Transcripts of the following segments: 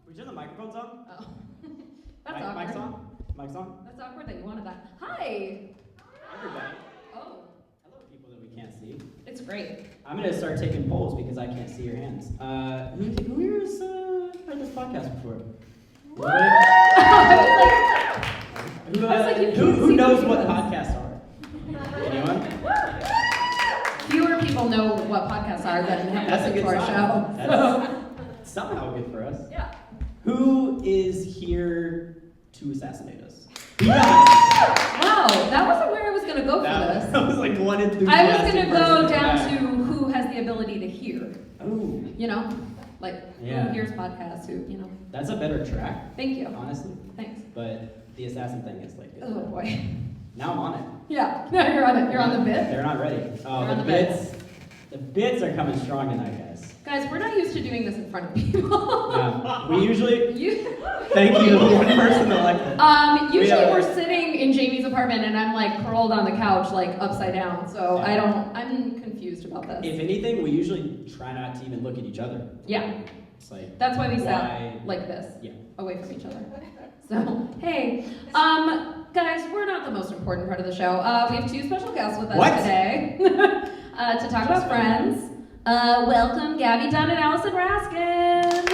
We turn the microphones on? Oh. That's awkward. Mic's on? Mic's on? That's awkward that you wanted that. Hi! Everybody. Oh. Hello, people that we can't see. It's great. I'm going to start taking polls because I can't see your hands. Who here has heard this podcast before? Who knows what podcasts are? Anyone? Fewer people know what podcasts are than have listened to our show. That's somehow good for us. Yeah. Who is here to assassinate us? Wow, that wasn't where I was going to go for this. That was like one enthusiastic I was going to go person down back. to who has the ability to hear. Oh. You know? Like, Yeah. who hears podcasts, who, you know. That's a better track, Thank you. honestly. Thanks. But the assassin thing is like, Oh, boy. now I'm on it. Yeah, no, you're on it. You're on the bit. They're not ready. Oh, You're on the the bit. bits. The bits are coming strong tonight, guys. Guys, we're not used to doing this in front of people. No, we usually. You- Thank you to the one person that liked it. Usually Yeah. we're sitting in Jamie's apartment and I'm like curled on the couch, like upside down. So Yeah. I'm confused about this. If anything, we usually try not to even look at each other. Yeah, It's like. that's why we Why- sat like this, Yeah. away from each other. So, hey, guys, we're not the most important part of the show. We have two special guests with us What? today to talk about Friends. Welcome, Gaby, Dunn, and Allison Raskin.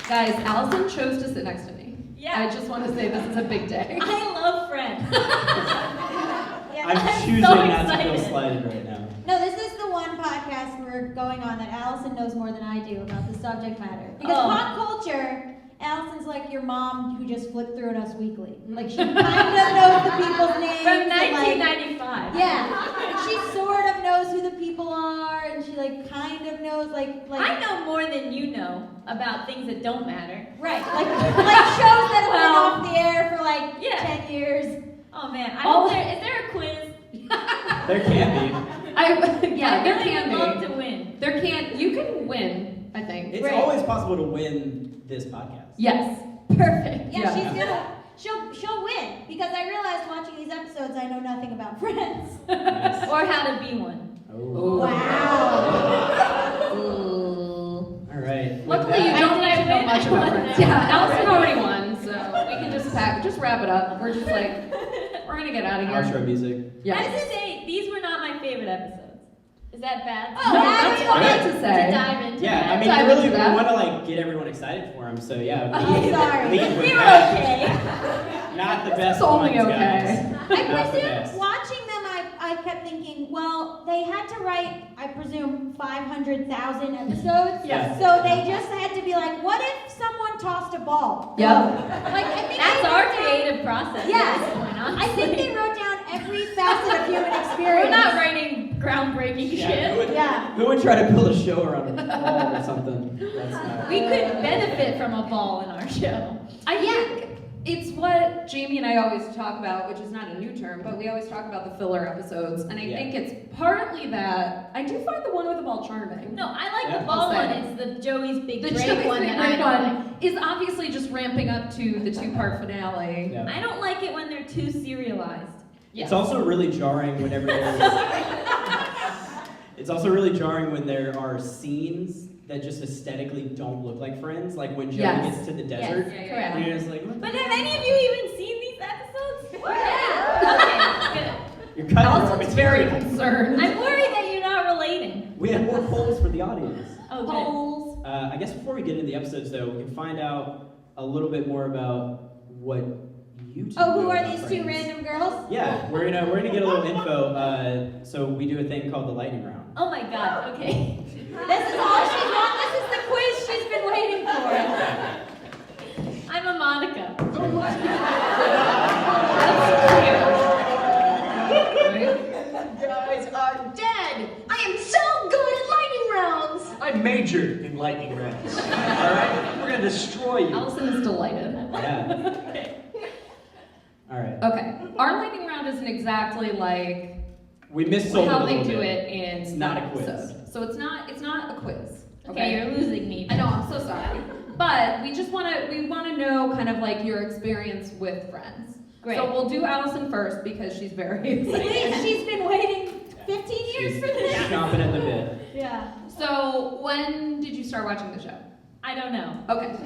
Guys, Allison chose to sit next to me. Yeah. I just want to say this is a big day. I love Friends. I'm choosing so not to feel excited. slighted right now. No, this is the one podcast we're going on that Allison knows more than I do about the subject matter. Because pop culture, Allison's like your mom who just flipped through Us Weekly. Like she kind of knows the people's names. From and, like, 1995. yeah, she sort of knows who the people are, and she like kind of knows like I know more than you know about things that don't matter. right like shows that have been off the air for like Yeah. 10 years. Oh man, Oh. is there a quiz? There can Yeah, there I can would love be. to win. You can win, I be. think. It's Right. always possible to win this podcast. Yes. Perfect. Yeah, she'll win because I realized watching these episodes I know nothing about Friends. Nice. Or how to be one. Oh. Wow. Ooh. All right. With Luckily, you that- don't need to know much about win? Friends. Yeah, Allison already won, so we can just wrap it up. We're just like, we're gonna get out of here. Outro music. I Yeah. have to say, these were not my favorite episodes. Is that bad? Oh, No, that's fine to To say. dive into Yeah, that. I mean, Dive really, into we that. want to like get everyone excited for him. So yeah, Oh, sorry. lead with You're that. okay. Not the best It's only ones, okay. guys. I Not the presume best. watching them, I kept thinking, well, they had to write, I presume, 500,000 episodes. Yes. So they just had to be like, what if someone tossed a ball? Yep. Like I think That's they our wrote down- creative process. Yes. at this point, I think they honestly. wrote down every facet of human experience. We're not writing groundbreaking Yeah, shit. who would try to build a show around a ball or something? That's not. We could benefit from a ball in our show. I think it's what Jamie and I always talk about, which is not a new term, but we always talk about the filler episodes. And I Yeah. think it's partly that I do find the one with the ball charming. No, I like Yeah. the ball I'll say. one. It's the Joey's Big The Break Joey's one Big that Break I don't like. one is obviously just ramping up to the two-part finale. Yeah. I don't like it when they're too serialized. Yes. It's also really jarring whenever there's. It's also really jarring when there are scenes that just aesthetically don't look like Friends, like when Joey Yes. gets to the desert. Yeah, Correct. And you're just like, what the But heck? have any of you even seen these episodes? Yeah. Okay, good. You're cutting our Allison's very material. concerned. I'm worried that you're not relating. We have more polls for the audience. Oh, good. Polls. I guess before we get into the episodes, though, we can find out a little bit more about what you two Oh, who know are about these two Friends. random girls? Yeah, we're gonna get a little info. So we do a thing called the lightning round. Oh my god, okay. This is all she's want. This is the quiz she's been waiting for. I'm a Monica. You guys are dead! I am so good at lightning rounds! I majored in lightning rounds. Alright? We're gonna destroy you. Allison is delighted. Yeah. All right. Okay, our lightning round isn't exactly like We missold how it a they little do bit. it in It's not a quiz. episode. So it's not a quiz. Okay, you're losing me. I know, I'm so sorry. But we wanna know kind of like your experience with Friends. Great. So we'll do Allison first because she's very excited. Please, she's been waiting 15 years She's for this? chomping at the bit. Yeah. So, when did you start watching the show? I don't know. Okay.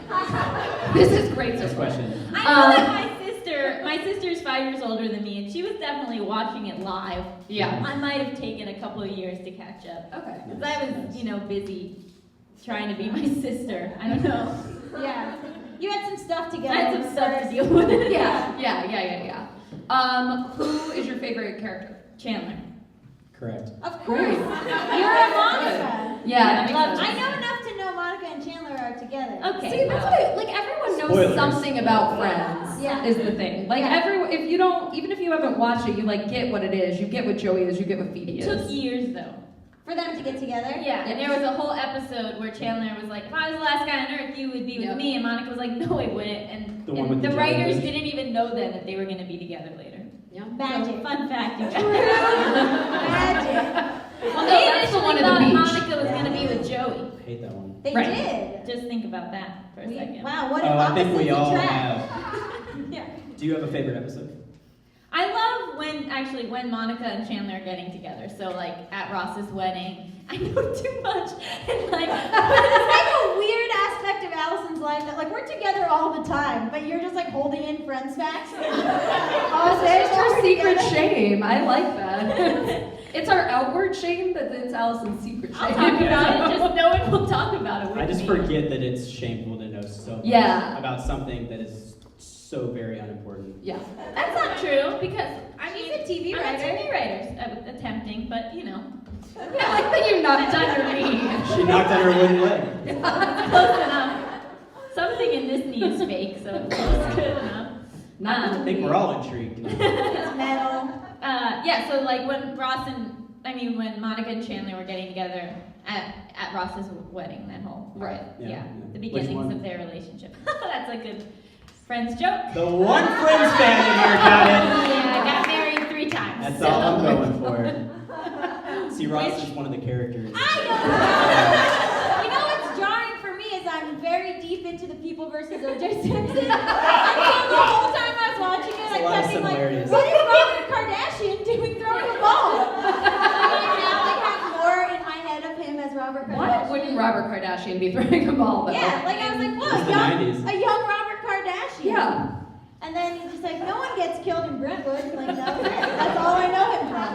This is great. Next question. I know that my sister's 5 years older than me, and she was definitely watching it live. Yeah. I might have taken a couple of years to catch up. Okay. Because I was, busy trying to be my sister. I don't know. Yeah. You had some stuff together. I had some stuff to deal with. Yeah. Who is your favorite character? Chandler. Correct. Of course. Great. You're a Monica. Yeah, I know enough to know Monica and Chandler are together. Okay. See, that's what everyone knows Spoilers. something about Friends. Yeah. Is the thing. Like if you don't, even if you haven't watched it, you get what it is. You get what Joey is. You get what Phoebe It is. took years though. For them to get together? Yeah, and there was a whole episode where Chandler was like, if I was the last guy on earth, you would be with me. And Monica was like, no, I wouldn't. And The one with the writers jellyfish? didn't even know then that they were going to be together later. Yeah. Magic. So, fun fact. You guys. Magic. Well, They that's the initially one at thought the beach. Monica was going to be with Joey. I hate that one. They Right. did. Just think about that for a second. Wow, what Oh, an I think we opposites all attract. have. Yeah. Do you have a favorite episode? I love when Monica and Chandler are getting together. So like at Ross's wedding, I know too much. And like, It's like a weird aspect of Allison's life that we're together all the time, but you're just holding in friends facts. Oh, it's just her secret shame. I like that. It's our outward shame, but it's Allison's secret shame. I'll talk about it. Just no one will talk about it with I just me. forget that it's shameful to know so much Yeah. about something that is so very unimportant. Yeah. That's not true because She's a TV I'm a writer. TV writer, attempting, but I like that you knocked on your knee. She knocked on her wooden leg. close enough. Something in this knee is fake, so it's good enough. I think we're all intrigued. It's metal. So when Monica and Chandler were getting together at Ross's wedding, that whole Right. the Which beginnings one? of their relationship. That's a good Friends joke. The one Friends fan in here got it. Yeah, I got married 3 times. That's so. all I'm going for. See, Ross is one of the characters. I know. You know what's jarring for me is I'm very deep into the People versus O.J. Simpson. And the whole time I was watching it, There's a lot I of kept being like, similarities. what is Robert Kardashian doing throwing a ball? And I now have more in my head of him as Robert Kardashian. Why wouldn't Robert Kardashian be throwing a ball though? Yeah, I was like, It whoa, was the 90s. a young Robert Kardashian. Yeah. And then he's just like, no one gets killed in Brentwood. That's all I know him from.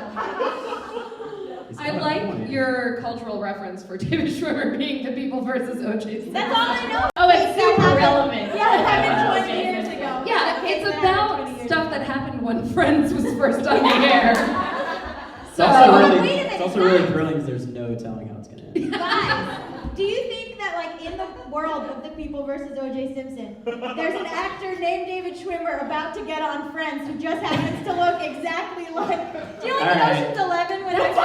It's I not like funny. your cultural reference for David Schwimmer being the People versus O.J. Simpson. That's all I know. Oh, it's That super happened- relevant. Yeah, it happened Oh, 20 okay. years ago. Yeah, it's That happened 20 about years stuff ago. that happened when Friends was first on the air. It's also Wait a really, minute, it's also guys. really thrilling because there's no telling how it's going to end. Guys, do you think that in the world of the People versus O.J. Simpson, there's an actor named David Schwimmer about to get on Friends who just happens to look exactly like? Do you know All right. Ocean's 11 when That's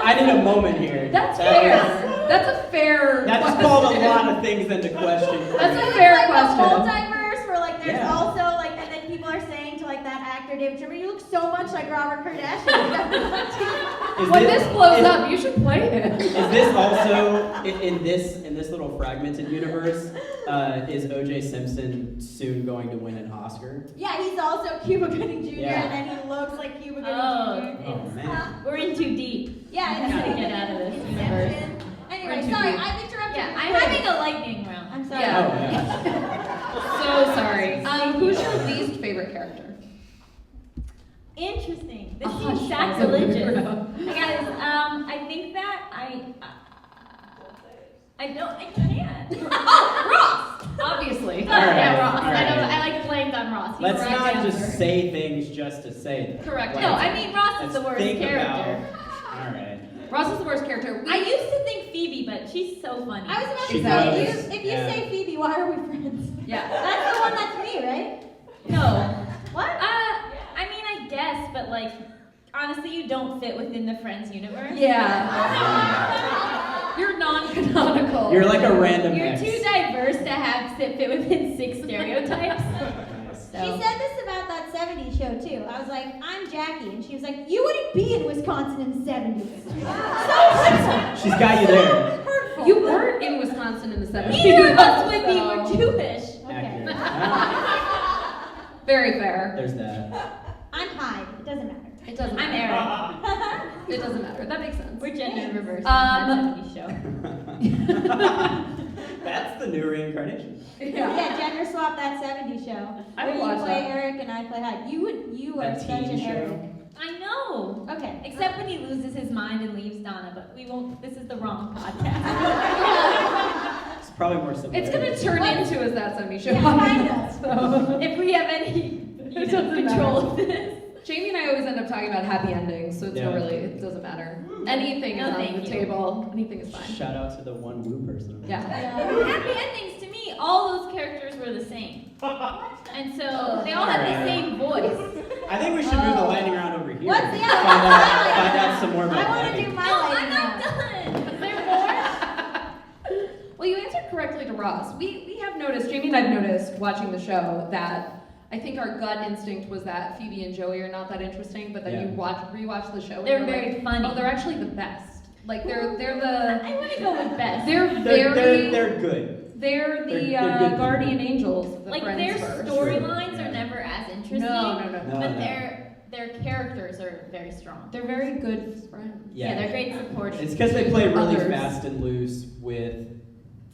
I need a moment here. That's That fair. was- That's a fair That just called a lot of things into question. That's a fair the question. multiverse where there's Yeah. also and then people are saying to that actor David Schwimmer, you look so much like Robert Kardashian. Is When this blows is- up, you should play it. Is this also in this little fragmented universe? Is O.J. Simpson soon going to win an Oscar? Yeah, he's also Cuba Gooding Jr. Yeah. and then he looks like Cuba Gooding Oh. Jr. Oh man. We're in too deep. Yeah, I gotta get out of this universe. Inception. Anyway, We're too sorry, deep. I've interrupted. Yeah, your I'm quiz. having a lightning round. I'm sorry. Yeah. Oh yeah. So sorry. Who's your least favorite character? Interesting. This Oh, seems shit. sacrilegious. Guys, I think that I can't. Ross! Obviously. All right, Yeah, Ross. all right. I like blamed on Ross. He's Let's right not answer. just say things just to say them. Correct. Let's- No, I mean Ross is let's the worst think character. About, all right. Ross is the worst character. I used to think Phoebe, but she's so funny. I was about to She say, does, if you yeah. say Phoebe, why are we friends? Yeah. That's the one that's me, right? No. What? I mean, I guess, but honestly, you don't fit within the Friends universe. Yeah. You're non-canonical. You're like a random You're X. too diverse to fit within 6 stereotypes. She said this about that 70s show too. I was like, I'm Jackie, and she was like, you wouldn't be in Wisconsin in the 70s. So She's got you there. hurtful. You weren't in Wisconsin in the 70s. Neither of us would be. so- We're Jewish. Okay. Accurate. Very fair. There's that. I'm hide. It doesn't matter. It doesn't I'm matter. Erin. It doesn't matter. That makes sense. We're gender reversed on that 70s show. That's the new reincarnation. Yeah, gender swap that 70s show. I Where would you watch play that. Eric and I play Hyde. You are That such teen an show. Eric. I know. Okay. Except when he loses his mind and leaves Donna, but we won't. This is the wrong podcast. It's probably more similar. It's gonna turn into a That 70 show. Yeah, kind of. So. If we have any control of this. Jamie and I always end up talking about happy endings, so it's Yeah. not really, it doesn't matter. Anything No, is on thank the you. table. Anything is fine. Shout out to the one woo person. Yeah. Happy endings, to me, all those characters were the same. And so they all have the same voice. I think we should move the lightning round over here. What's the Find out some more about I want to Gaby. do my No, I'm lightning not round. done. Is there more? Well, you answered correctly to Ross. We have noticed, Jamie and I have noticed watching the show that I think our gut instinct was that Phoebe and Joey are not that interesting, but then Yeah. you rewatch the show and They're you're very like, funny. oh, they're actually the best. Like they're the I want to go with best. they're They're very good. they're the they're good guardian people. angels of the Like Friends their verse. storylines Sure. are never as interesting. No. No, But no. their characters are very strong. They're very good friends. Yeah, they're great supporters. It's because they play really Others. fast and loose with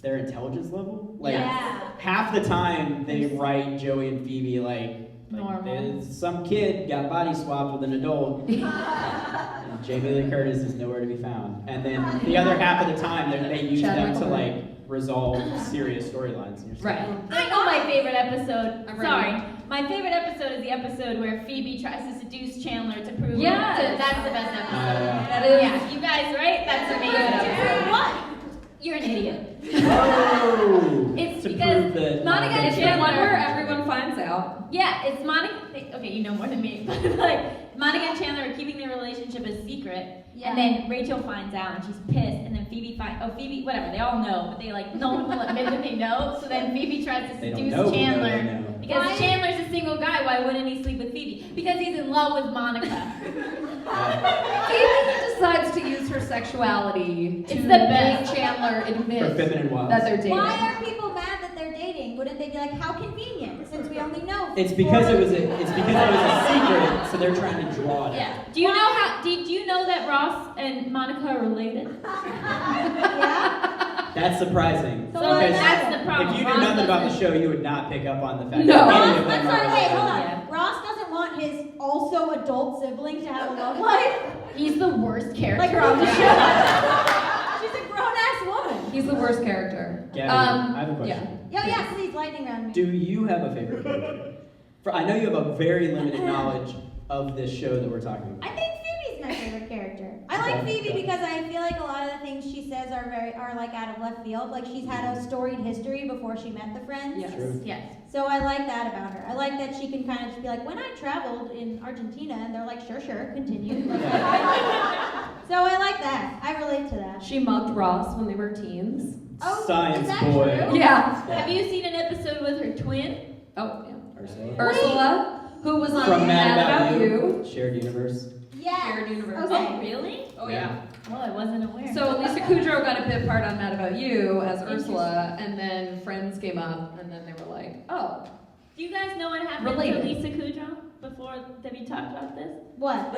their intelligence level. Like Yeah. half the time they write Joey and Phoebe like Normal. there's some kid got body swapped with an adult. And Jamie Lee Curtis is nowhere to be found. And then the other half of the time they use them Chadwick to Boseman. like resolve serious storylines. And you're just like, Right. I know my favorite episode. I'm ready. Sorry. My favorite episode is the episode where Phoebe tries to seduce Chandler to prove Yes. that's the best episode. yeah. That is Yeah, you guys, right? That's Good amazing. episode. What? You're an idiot. Oh! It's To because prove that Monica and It's the one Chandler. where everyone finds out. Yeah, it's Monica. Okay, you know more than me. But like, Monica and Chandler are keeping their relationship a secret. Yeah. And then Rachel finds out and she's pissed. And then Phoebe Phoebe, whatever, they all know. But they like, no one will admit that they know. So then Phoebe tries to They don't seduce know who Chandler. they know. Because Why? Chandler's a single guy, why wouldn't he sleep with Phoebe? Because he's in love with Monica. Phoebe decides to use her sexuality to It's the make best. Chandler For admit feminine wiles. that they're dating. Why are people mad that they're dating? Wouldn't they be like, how convenient, since we only know? It's because it was a secret, so they're trying to draw it out. Yeah. Do you know how? Did you know that Ross and Monica are related? Yeah. That's surprising. So because that's the problem. if you knew Ross nothing about the doesn't- show, you would not pick up on the fact No. that any Ross, of I'm them are sorry, wait, hold on. Yeah. Ross doesn't want his also adult sibling to have a love life. He's the worst character Like on the show. She's a grown-ass woman. He's the worst character. Gabby, I have a question. Yeah, please, lightning round me. Do you have a favorite character? I know you have a very limited knowledge of this show that we're talking about. I think Phoebe's my favorite character. I like Okay, Phoebe okay. because I feel like a lot of the things she says are like out of left field. Like she's had a storied history before she met the friends. Yes. True. Yes. So I like that about her. I like that she can kind of just be like, when I traveled in Argentina, and they're like, sure, continue. Like, so I like that. I relate to that. She mugged Ross when they were teens. Oh, Science is that boy. true? Yeah. Have you seen an episode with her twin? Oh, yeah. Ursula. Ursula, who was on From Mad About You. You. Shared universe. Yes. Shared universe. Okay. Oh, really? Oh, yeah. Oh, I wasn't aware. So Lisa Kudrow got a bit part on Mad About You as Ursula, and then Friends came up, and then they were like, oh. Do you guys know what happened Related. to Lisa Kudrow before? Have you talked about this? What?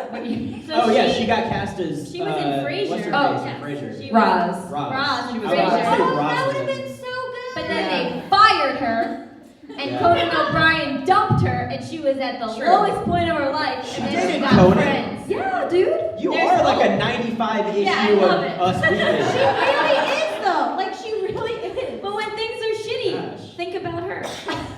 Oh yeah, she got cast as. She was in Frasier. What's her Oh, face in yes. Frasier? She Roz. Roz. She was I was about to say Frasier. Roz that would was have in- been so good. But then they fired her, and Yeah. Conan O'Brien dumped her, and she was at the Sure. lowest point of her life, She and did then she it, got Conan. Friends. Yeah, dude. You There's are like hope. a 95 issue Yeah, I of love it. Us She Weekly. really is though. Like she really is. But when things are shitty, Gosh. think about her.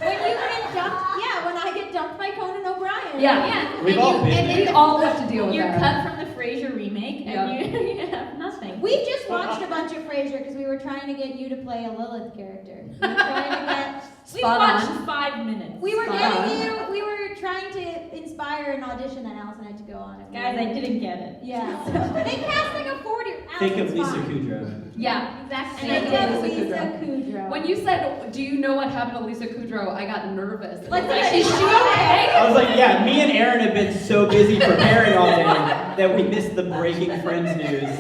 When you get dumped, yeah, when I get dumped by Conan O'Brien. Yeah. Yeah. We've and all you, been and there. We then all have to deal with you're that. cut from the Frasier remake, Yeah. and you have nothing. We just watched a bunch of Frasier because we were trying to get you to play a Lilith character. We were trying to get. We Spot watched on. 5 minutes. We were Spot getting on. you. We were trying to inspire an audition that Allison had to go on. Guys, I didn't get it. Yeah. They cast like a 40. Think of Lisa Allison's fine. Kudrow. Yeah. Exactly. And Think I of did Lisa Lisa Kudrow. When you said, do you know what happened to Lisa Kudrow, I got nervous. Like, Is she okay? I was like, yeah, me and Erin have been so busy preparing all day that we missed the breaking Friends news.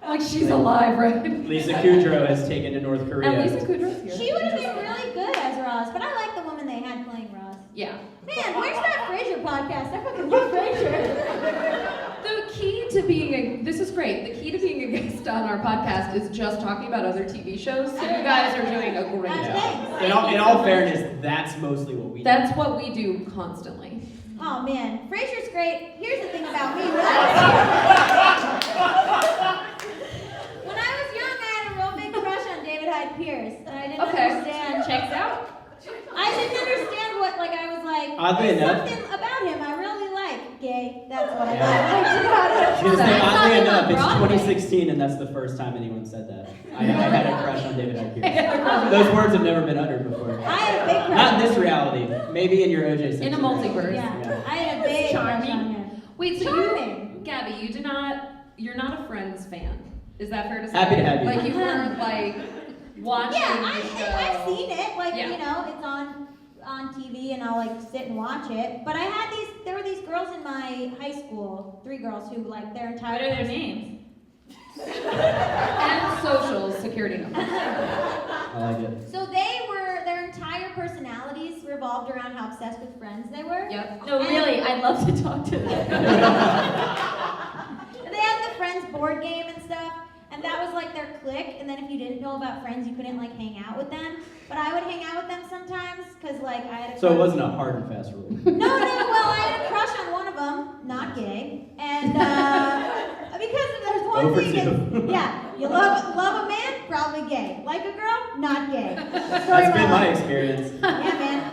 Like, she's alive, right? Lisa Kudrow has taken to North Korea. And Lisa Kudrow's here. She would have been really good as Ross, but I like the woman they had playing Ross. Yeah. Man, where's that Frasier podcast. I fucking love Frasier. The key to being this is great. The key to being a guest on our podcast is just talking about other TV shows. So you guys are doing a great job. Thanks. In all fairness, that's mostly what we do. That's what we do constantly. Oh man, Frasier's great. Here's the thing about me. When I was young, I had a real big crush on David Hyde Pierce, and I didn't understand. Checks out. I didn't understand what, like, I was like, Oddly there's enough- something about him I really like. Gay. That's what I Yeah. liked about I was him. gonna say, That's not oddly even enough, it's Broadway. 2016, and that's the first time anyone said that. I had a crush on David Hyde Pierce. Those words have never been uttered before. I had a big crush. Not in this reality. Maybe in your OJ Simpson. In a multiverse. Yeah, I had a big crush Charming. on him. Wait, so Charming. Gabby, you're not a Friends fan. Is that fair to say? Happy to have you. Like you weren't like watching Yeah, the show. I've seen it. Like, Yeah. you know, it's on TV and I'll like sit and watch it. But there were these girls in my high school, 3 girls who like their entire What are their names? And social security numbers. I like it. So their entire personalities revolved around how obsessed with Friends they were. Yep. No, really, I'd love to talk to them. They had the Friends board game and stuff, and that was like their clique. And then if you didn't know about Friends, you couldn't like hang out with them. But I would hang out with them sometimes because like I had a So it crush- wasn't a hard and fast rule. No, well, I had a crush on one of them, not gay, and because there's one Over thing, two. yeah, you love a man, probably gay. Like a girl, not gay. That's been my experience. Yeah, man.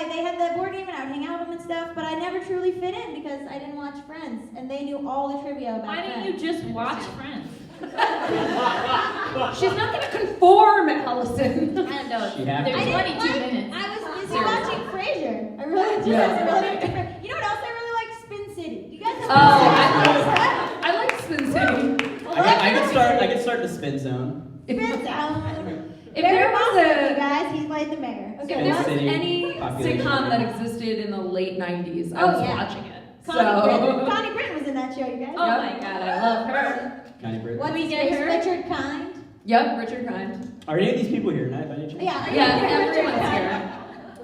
They had the board game and I would hang out with them and stuff, but I never truly fit in because I didn't watch Friends, and they knew all the trivia about Why Friends. didn't you just watch Friends? She's not gonna conform, Allison. I don't know. She had to. There's I didn't 22 like- minutes. I was busy Seriously. watching Frasier. I really just Yeah. was really different. You know what else I really like? Spin City. You guys have Oh, I like Spin City. I could start the spin zone. Spin Zone. If Mayor there was Boston, you a guys, he played the mayor. if Okay, there was Spin City, any population. sitcom that existed in the late 90s, I Oh, was yeah. watching it. Connie Britton was in that show, you guys. Oh my god, I love her. Kind of weird. What's we his get face? her? Richard Kind. Yep, Richard Kind. Are any of these people here tonight by any chance? Yeah, Yeah, Richard everyone's Kind. here.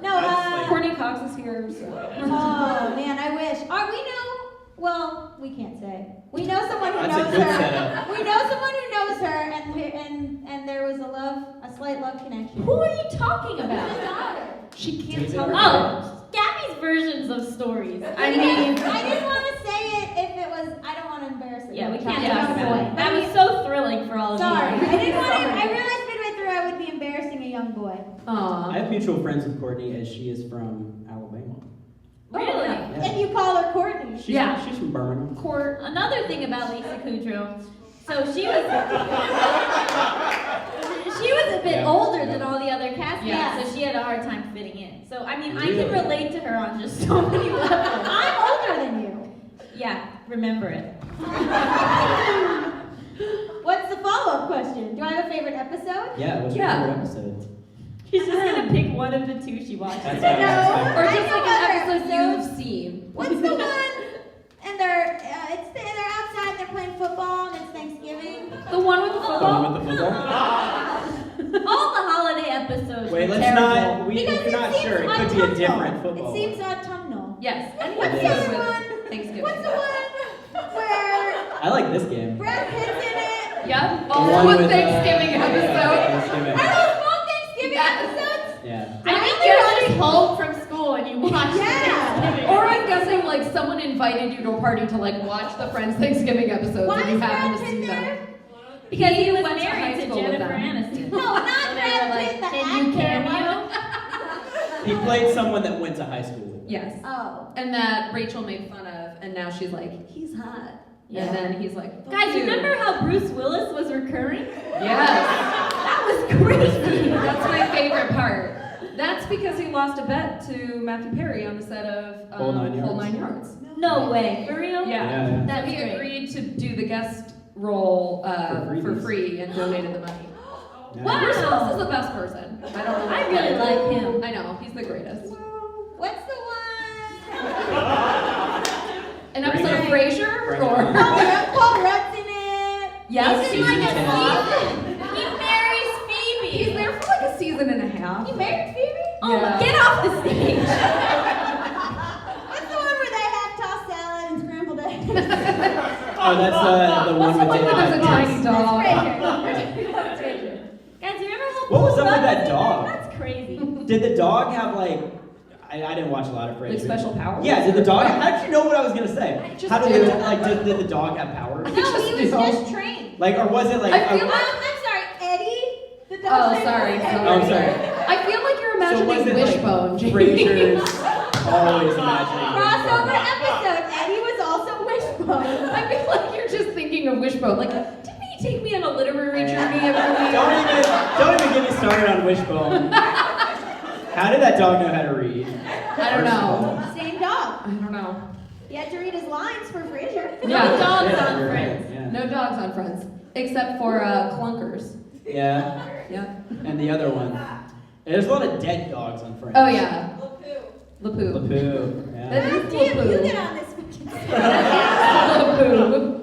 No, That's like- Courtney Cox is here, so. Oh man, I wish. We know. Well, we can't say. We know someone who That's a knows good her. setup. We know someone who knows her, and there was a slight love connection. Who are you talking My about? daughter. She can't Take tell it. her. Oh, Gabby's versions of stories. I didn't want to say it if it was. I don't want to embarrass it. Yeah, we can't Yeah, talk yeah. about it. That was so thrilling for all of Sorry, you. I didn't want to. I realized midway through I would be embarrassing a young boy. I Aw. have mutual friends with Courtney, as she is from Alabama. Really? Yeah. And you call her Courtney. She's from Birmingham. Court. Another thing about Lisa Kudrow, so she was a bit Yeah. older than all the other castmates, Yeah. so she had a hard time fitting in. So I mean, I Really? can relate to her on just so many levels. I'm older than you. Yeah, remember it. What's the follow-up question? Do I have a favorite episode? Yeah, what's your Yeah. favorite episode? She's just gonna pick one of the 2 she watched. That's No. what I was Or I just know like other an episode episodes. you've seen. What's the one? And they're outside. They're playing football, and it's Thanksgiving. The one with the The football? one with the football? All the holiday episodes. Wait, were let's terrible. not. We're Because not it seems sure. It could be a autumnal. different football. It seems autumnal. Yes. Any What's the episode other with one? Thanksgiving. What's the one where I like this game. Brad Pitt's in it? Yep. The All one with with, Thanksgiving episode. Thanksgiving. Are those both Thanksgiving Yes. episodes? Yeah. I think you're just home from school and you watched Yeah. Thanksgiving. Or I'm guessing like someone invited you to a party to like watch the Friends Thanksgiving episodes Why and you is happened Brad to see Pitt them. there? Because he was went to high married to school with Jennifer them. Aniston. No, not So they Brad were Pitt, like, the can you actor. cameo? He played someone that went to high school with him. Yes. Oh. And that Rachel made fun of, and now she's like, he's hot. Yeah. And then he's like, Guys, "Dude." remember how Bruce Willis was recurring? Yes. That was crazy. That's my favorite part. That's because he lost a bet to Matthew Perry on the set of Whole Nine Yards. Whole 9 Yards. No way. For real? Yeah. Yeah. That's He great. agreed to do the guest role for free and donated the money. Yeah. Wow. Bruce Willis is the best person. I don't know. I really like him. I know, he's the greatest. What's the one? An episode of Bring Frasier? Bring Or it. Paul Rudd's in it. yes, He's in like a Season 10. season. He marries Phoebe. he's there for like a season and a half. He married Phoebe? Oh, Yeah. get off the stage. Oh, that's the one with Someone David has a tiny Hyde. dog. That's Fraser. Guys, you remember how What was cool up with that that dog? That's crazy. Did the dog have like? I didn't watch a lot of Frasier. Like special powers? Yeah, did the dog? How did you know what I was gonna say? I just How did did. it, like did the dog have powers? No, he was do. just trained. Like, or was it like? I feel I'm sorry, Eddie. The dog Oh, trainer sorry. was Eddie. Oh, I'm sorry. I feel like you're So was imagining it Wishbone, like Jamie. Frasier's always imagining Crossover Wishbone. episode. Eddie was also Wishbone. I feel like you're just thinking of Wishbone. Like, didn't he take me on a literary journey every week? Don't even get me started on Wishbone. How did that dog know how to read? I don't know. Same dog. I don't know. He had to read his lines for Frasier. Yeah. No dogs Yeah, on you're Friends. right, yeah. No dogs on Friends, except for clunkers. Yeah, Yeah. and the other one. There's a lot of dead dogs on Friends. Oh yeah. Lapoo. Lapoo. That Yeah. is Damn, you Lapoo. get on this. Lapoo.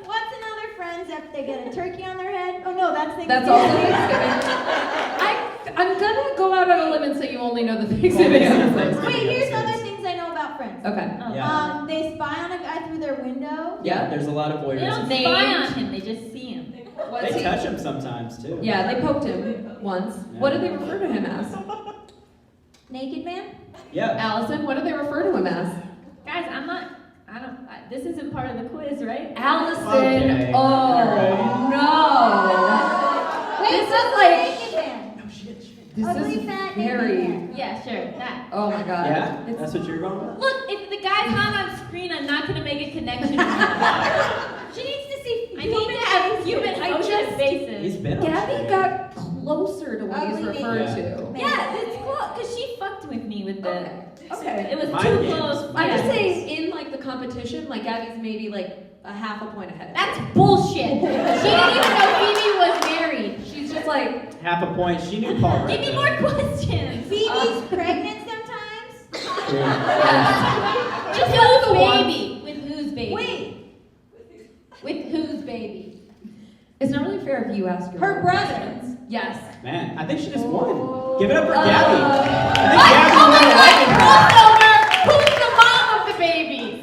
What's another Friends if they get a turkey on their head? Oh no, that's Thanksgiving. That's also Thanksgiving. I'm gonna go out on a limb and say you only know the Thanksgiving episodes. Wait, here's other things I know about Friends. Okay. Oh. Yeah. They spy on a guy through their window. Yeah, there's a lot of They don't voyeurism. spy on him, they just see him. What's They he? touch him sometimes too. Yeah, they poked him once. What did they refer to him as? Naked man? Yeah. Allison, what did they refer to him as? Guys, this isn't part of the quiz, right? Allison. Okay. Oh Alright. no. Wait, This is what's like- naked man? Oh shit. This Ugly, is fat, very. naked man. Yeah, sure, that. Oh my god. Yeah, It's- that's what you're going with. Look, if the guy's not on screen, I'm not gonna make a connection. She needs to see I need to have human I ocean just- faces. He's been on Gabby screen. got closer to what he's Ugly referred naked. to. Yeah, that's cool, because she fucked with me with the. Okay. It was Mind too games. close. I'm Yeah. just saying, in like the competition, like Gabby's maybe like a half a point ahead. That's bullshit. She didn't even know Phoebe was married. She's just like, Half a point. She knew Paul Rudd. Give me more questions. Phoebe's pregnant sometimes. With whose baby? With whose baby? Wait, With whose baby? it's not really fair if you ask your her own brother. questions. Yes. Man, I think she just won. Give it up for Gabby. I think What? Gabby Oh won my a god, lightning round. crossover! Who's the mom of the babies?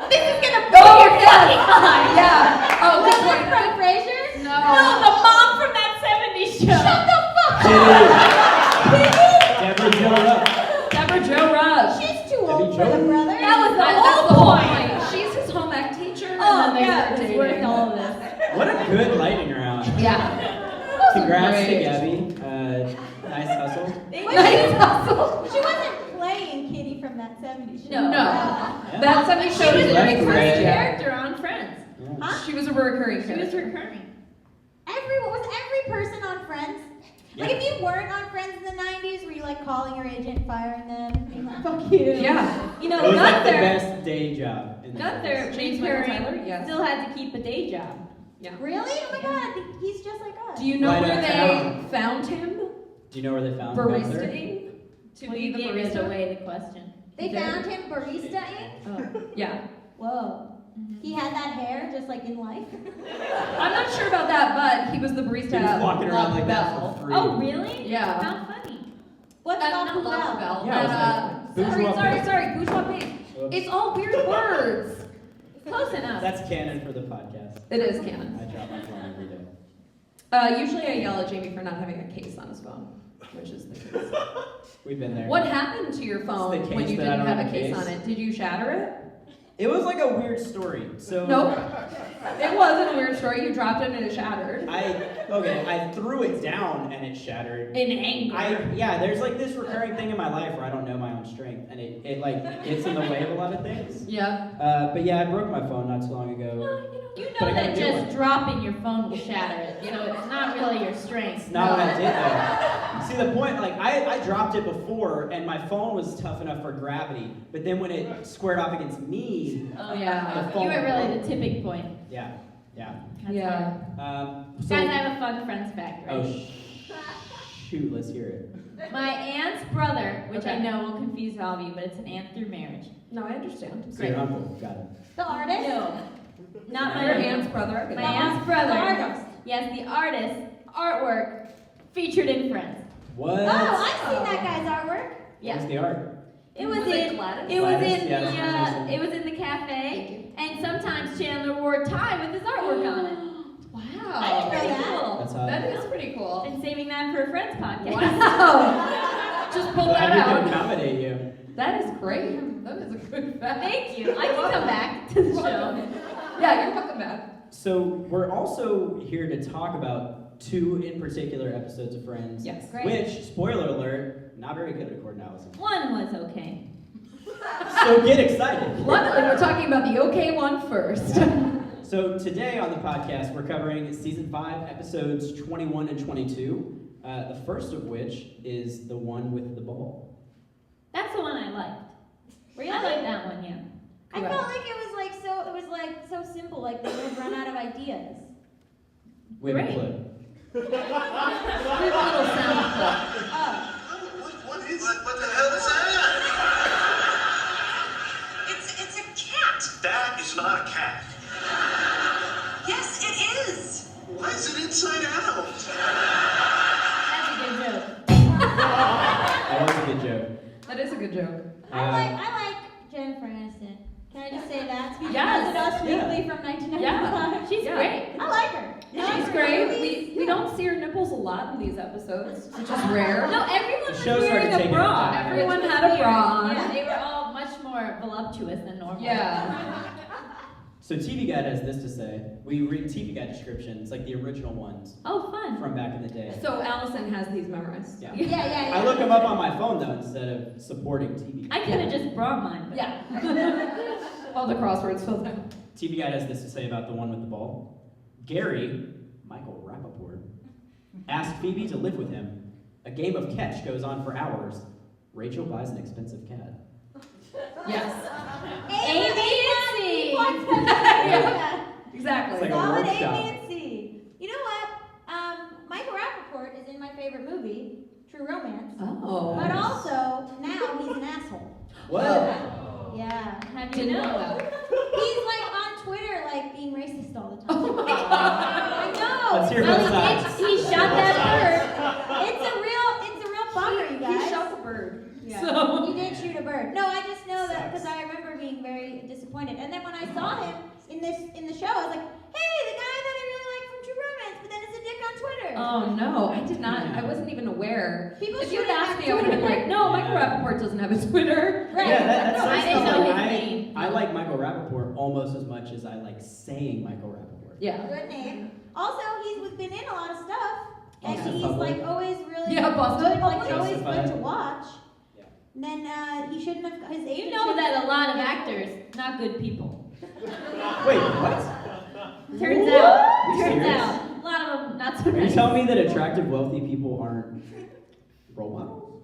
This is gonna blow Oh, your fucking mind. Yeah. Oh, good point. From Frasier? No, the mom from that 70s show. Shut the fuck Deborah Jo Rupp. Deborah Jo Rupp. She's too Debbie old for the Jones. brother. That was the That's whole point. She's his home ec teacher. Oh, and then they yeah, start it's dating. worth all of this. What a good lightning round. Yeah. Congrats to Great. Gabby. Nice hustle. Nice hustle. She wasn't playing Kitty from that 70s show. No. No. Yeah. That 70 She show was is a Left very Red. recurring Christian. character on Friends. Yeah. Huh? She was a recurring She was character. recurring. Every person on Friends? Like Yeah. if you weren't on Friends in the 90s, were you like calling your agent, firing them, being like, fuck you? Yeah. You know, It was like the Gunther, best day job. In the Gunther, business. James Michael recurring, Tyler, yes. still had to keep a day job. Yeah. Really? Oh my god, he's just like us. Do you know Right where they uptown. found him? Do you know where they found Gunther? Baristaing? To Well, be you the gave us barista? away the question. They He did. found him barista-ing? Oh, yeah. Whoa. He had that hair just like in life? I'm not sure about that, but he was the barista He was at walking around La like that Poubelle. for free. Oh, really? Yeah. How funny. What's Not La La Poubelle? Poubelle. Yeah, it was at, like bourgeois sorry, pig. bourgeois pig. Oops. It's all weird words. Close enough. That's canon for the podcast. It is canon. I drop my phone every day. Usually I yell at Jamie for not having a case on his phone, which is the case. We've been there. What happened to your phone It's the when case you that I didn't don't have a have a case case. on it? Did you shatter it? It was like a weird story. So Nope. It wasn't a weird story. You dropped it and it shattered. I threw it down and it shattered. In anger. There's like this recurring thing in my life where I don't know my own strength and it like gets in the way of a lot of things. Yeah. But yeah, I broke my phone not too long ago. You know But I got that a new just one. dropping your phone will shatter it, so it's not really your strength. It's not what I did though. See the point, like I dropped it before and my phone was tough enough for gravity, but then when it squared off against me, Oh The yeah, phone you were really broke. the tipping point. yeah. That's Yeah. So, Guys, I have a fun Friends fact, right? oh shoot, let's hear it. My aunt's brother, which I Okay. know will confuse all of you, but it's an aunt through marriage. No, I understand. So your uncle, got it. The artist? No, not my Your uncle. aunt's brother. My aunt's brother. The artist. Yes, the artist, artwork, featured in Friends. What? Oh, I've seen that guy's artwork. Yeah. What's the art? It was Was it in Gladys? it was Gladys? in Yeah, that's what the it was in the Thank cafe, you. and sometimes Chandler wore a tie with his artwork on it. Wow. I didn't know that. Cool. That's hot. That is pretty cool. And saving that for a Friends podcast. Wow. Just pull that Glad we could out. accommodate you. That is great. That is a good fact. Thank you. I can come back to the show. Yeah, you're welcome back. So we're also here to talk about 2 in particular episodes of Friends. Yes. Great. Which, spoiler alert, not very good according to Allison. One was okay. So get excited. Luckily, we're talking about the okay one first. So today on the podcast, we're covering season 5, episodes 21 and 22. The first of which is the one with the ball. That's the one I liked. I like that one, yeah. I felt like it was like so simple, like they would have run out of ideas. We have a Great. clip. We have a little sound clip. Oh. What the hell is that? It's a cat. That is not a cat. Yes, it is. Why is it inside out? That's a good joke. That was a good joke. That is a good joke. I like Jennifer Aniston. Can I just say that? Speaking Yes. of Us Yeah. Weekly from 1995. Yeah. She's Yeah. great. I like her. I like She's her great. movies. We don't see her nipples a lot in these episodes, which is rare. No, everyone The was show started wearing a taking bra. a dive. Everyone which had was a bra weird. on. Yeah, they were all much more voluptuous than normal. Yeah. So TV Guide has this to say. We read TV Guide descriptions, like the original ones Oh, fun. from back in the day. So Allison has these memorized. Yeah. Yeah. I look them up on my phone though instead of supporting TV Guide. I could have just brought mine. But Yeah. All the crosswords filled out. TV Guide has this to say about the one with the ball. Gary, Michael Rappaport, asked Phoebe to live with him. A game of catch goes on for hours. Rachel buys an expensive cat. Yes. A, B, and C. Yeah. Exactly. It's like a Solid A, B, workshop. and C. You know what? Michael Rappaport is in my favorite movie, True Romance. Oh. But also, now he's an asshole. What? Yeah. How do Didn't you know know? that. He's like on Twitter, like being racist all the time. Oh my God. I know. Let's hear Well, both sides. he shot that It's a real bummer, you guys. He shot the bird. Yeah. So. He did shoot a bird. No, I just know that because I remember being very disappointed. And then when I saw him in the show, I was like, hey, the guy that I really like from True Romance, but then it's a dick on Twitter. Oh no, I did not. I wasn't even aware. People If you had shouldn't asked have me, I would have been Twitter. like, no, Michael Yeah. Rappaport doesn't have a Twitter. Right. Yeah, that No, says I didn't know something. his name. I like Michael Rappaport almost as much as I like saying Michael Rappaport. Yeah. Good name. Also, he's been in a lot of stuff. And Boston he's Public. like always really Yeah, Boston good, like Public. always Justified. good to watch. Yeah. And then he shouldn't have his agent. You know that a lot of actors, not good people. Wait, what? Turns What? out. Are you Turns serious? out. A lot of them not so Are you nice. telling me that attractive, wealthy people aren't role models?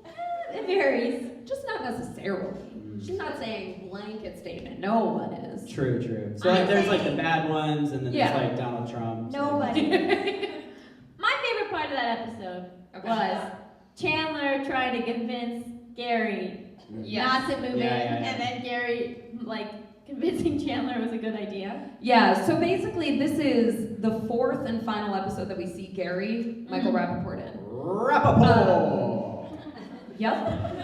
It varies. Just not necessarily. She's not saying blanket statement. No one is. True, true. So I'm there's like the saying- bad ones, and then Yeah. there's like Donald Trump. Nobody. My favorite part of that episode Okay. was Chandler trying to convince Gary Yes. not to move Yeah, in, yeah, yeah. and then Gary convincing Chandler was a good idea. Yeah, so basically this is the 4th and final episode that we see Gary, Michael Rappaport in. Rappaport! Yep.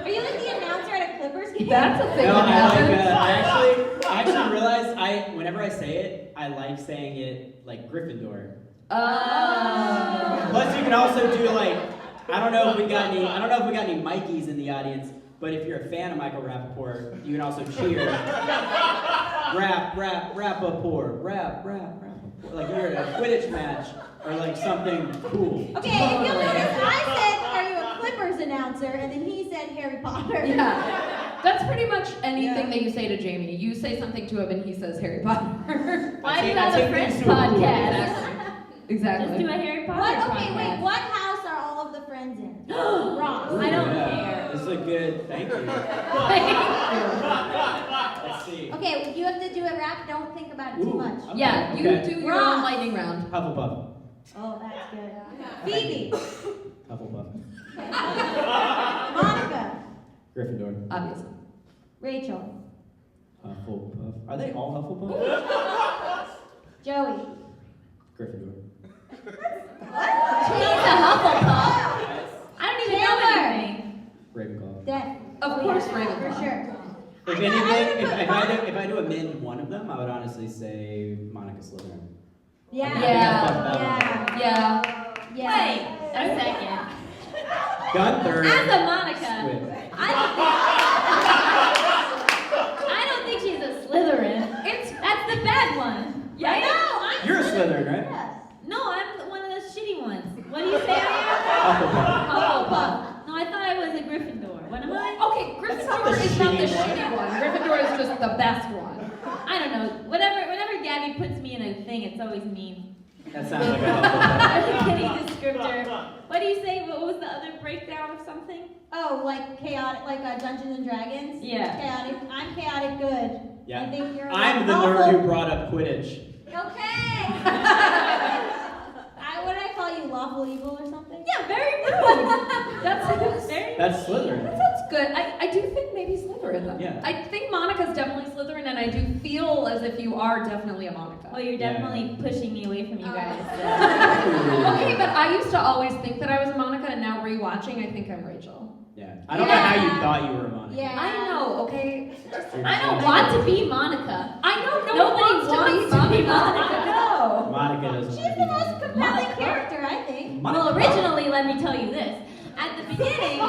Are you like the announcer at a Clippers game? That's a thing No, that I happens. actually realized whenever I say it, I like saying it like Gryffindor. Plus, you can also do like I don't know if we got any Mikeys in the audience, but if you're a fan of Michael Rappaport, you can also cheer. Rappaport, Rappaport. Like you're at a Quidditch match or like something cool. Okay, if you'll notice, I said, are you a Clippers announcer? And then he said Harry Potter. Yeah. That's pretty much anything that you say to Jamie. You say something to him and he says Harry Potter. Why do you I have take a Friends things to a cool podcast? Exactly. Just do a Harry Potter What? podcast. Okay, wait. What house are all of the friends in? Ross. I don't Yeah. care. This is a good. Thank you. Let's see. Okay, you have to do it rap. Don't think about it too Ooh. much. Okay, Yeah, you okay. do your Ross. own lightning round. Hufflepuff. Oh, that's good. Phoebe. Hufflepuff. Monica. Gryffindor. Obviously. Rachel. Hufflepuff. Are they all Hufflepuff? Joey. Gryffindor. He's a Hufflepuff. I don't even know Chandler. anything. Ravenclaw. Death. Of course, For Ravenclaw. sure. If anything, if I do amend one of them, I would honestly say Monica Slytherin. Yeah. Yeah. Yeah. Yeah. Wait a second. Gunther. As a Monica, Squid. I don't think she's a Slytherin. That's the bad one. Yeah. Right? You're a Slytherin, right? No, I'm one of those shitty ones. What do you say I Hufflepuff. am? Hufflepuff. No, I thought I was a Gryffindor. What am I? Okay, That's not Gryffindor the is not the shitty one. shitty one. Gryffindor is just the best one. I don't know. Whenever Gabby puts me in a thing, it's always mean. That sounds like a Hufflepuff. Really kidding descriptor. What do you say? What was the other breakdown of something? Oh, like chaotic, like Dungeons and Dragons? Yeah. Chaotic. I'm chaotic good. Yeah. I think you're I'm the awful. nerd who brought up Quidditch. Okay. Would I call you lawful evil or something? Yeah, very rude. That's very. That's Slytherin. That sounds good. I do think maybe Slytherin though. Yeah. I think Monica's definitely Slytherin, and I do feel as if you are definitely a Monica. Well, you're Yeah. definitely pushing me away from you guys. Okay, but I used to always think that I was a Monica, and now rewatching, I think I'm Rachel. Yeah. I don't know how you thought you were a Monica. Yeah. I know, okay? I don't want to be Monica. I know Nobody wants to be Monica. No. Monica doesn't She's want to the be most Monica. compelling character, I think. Well, originally, let me tell you this. At the beginning,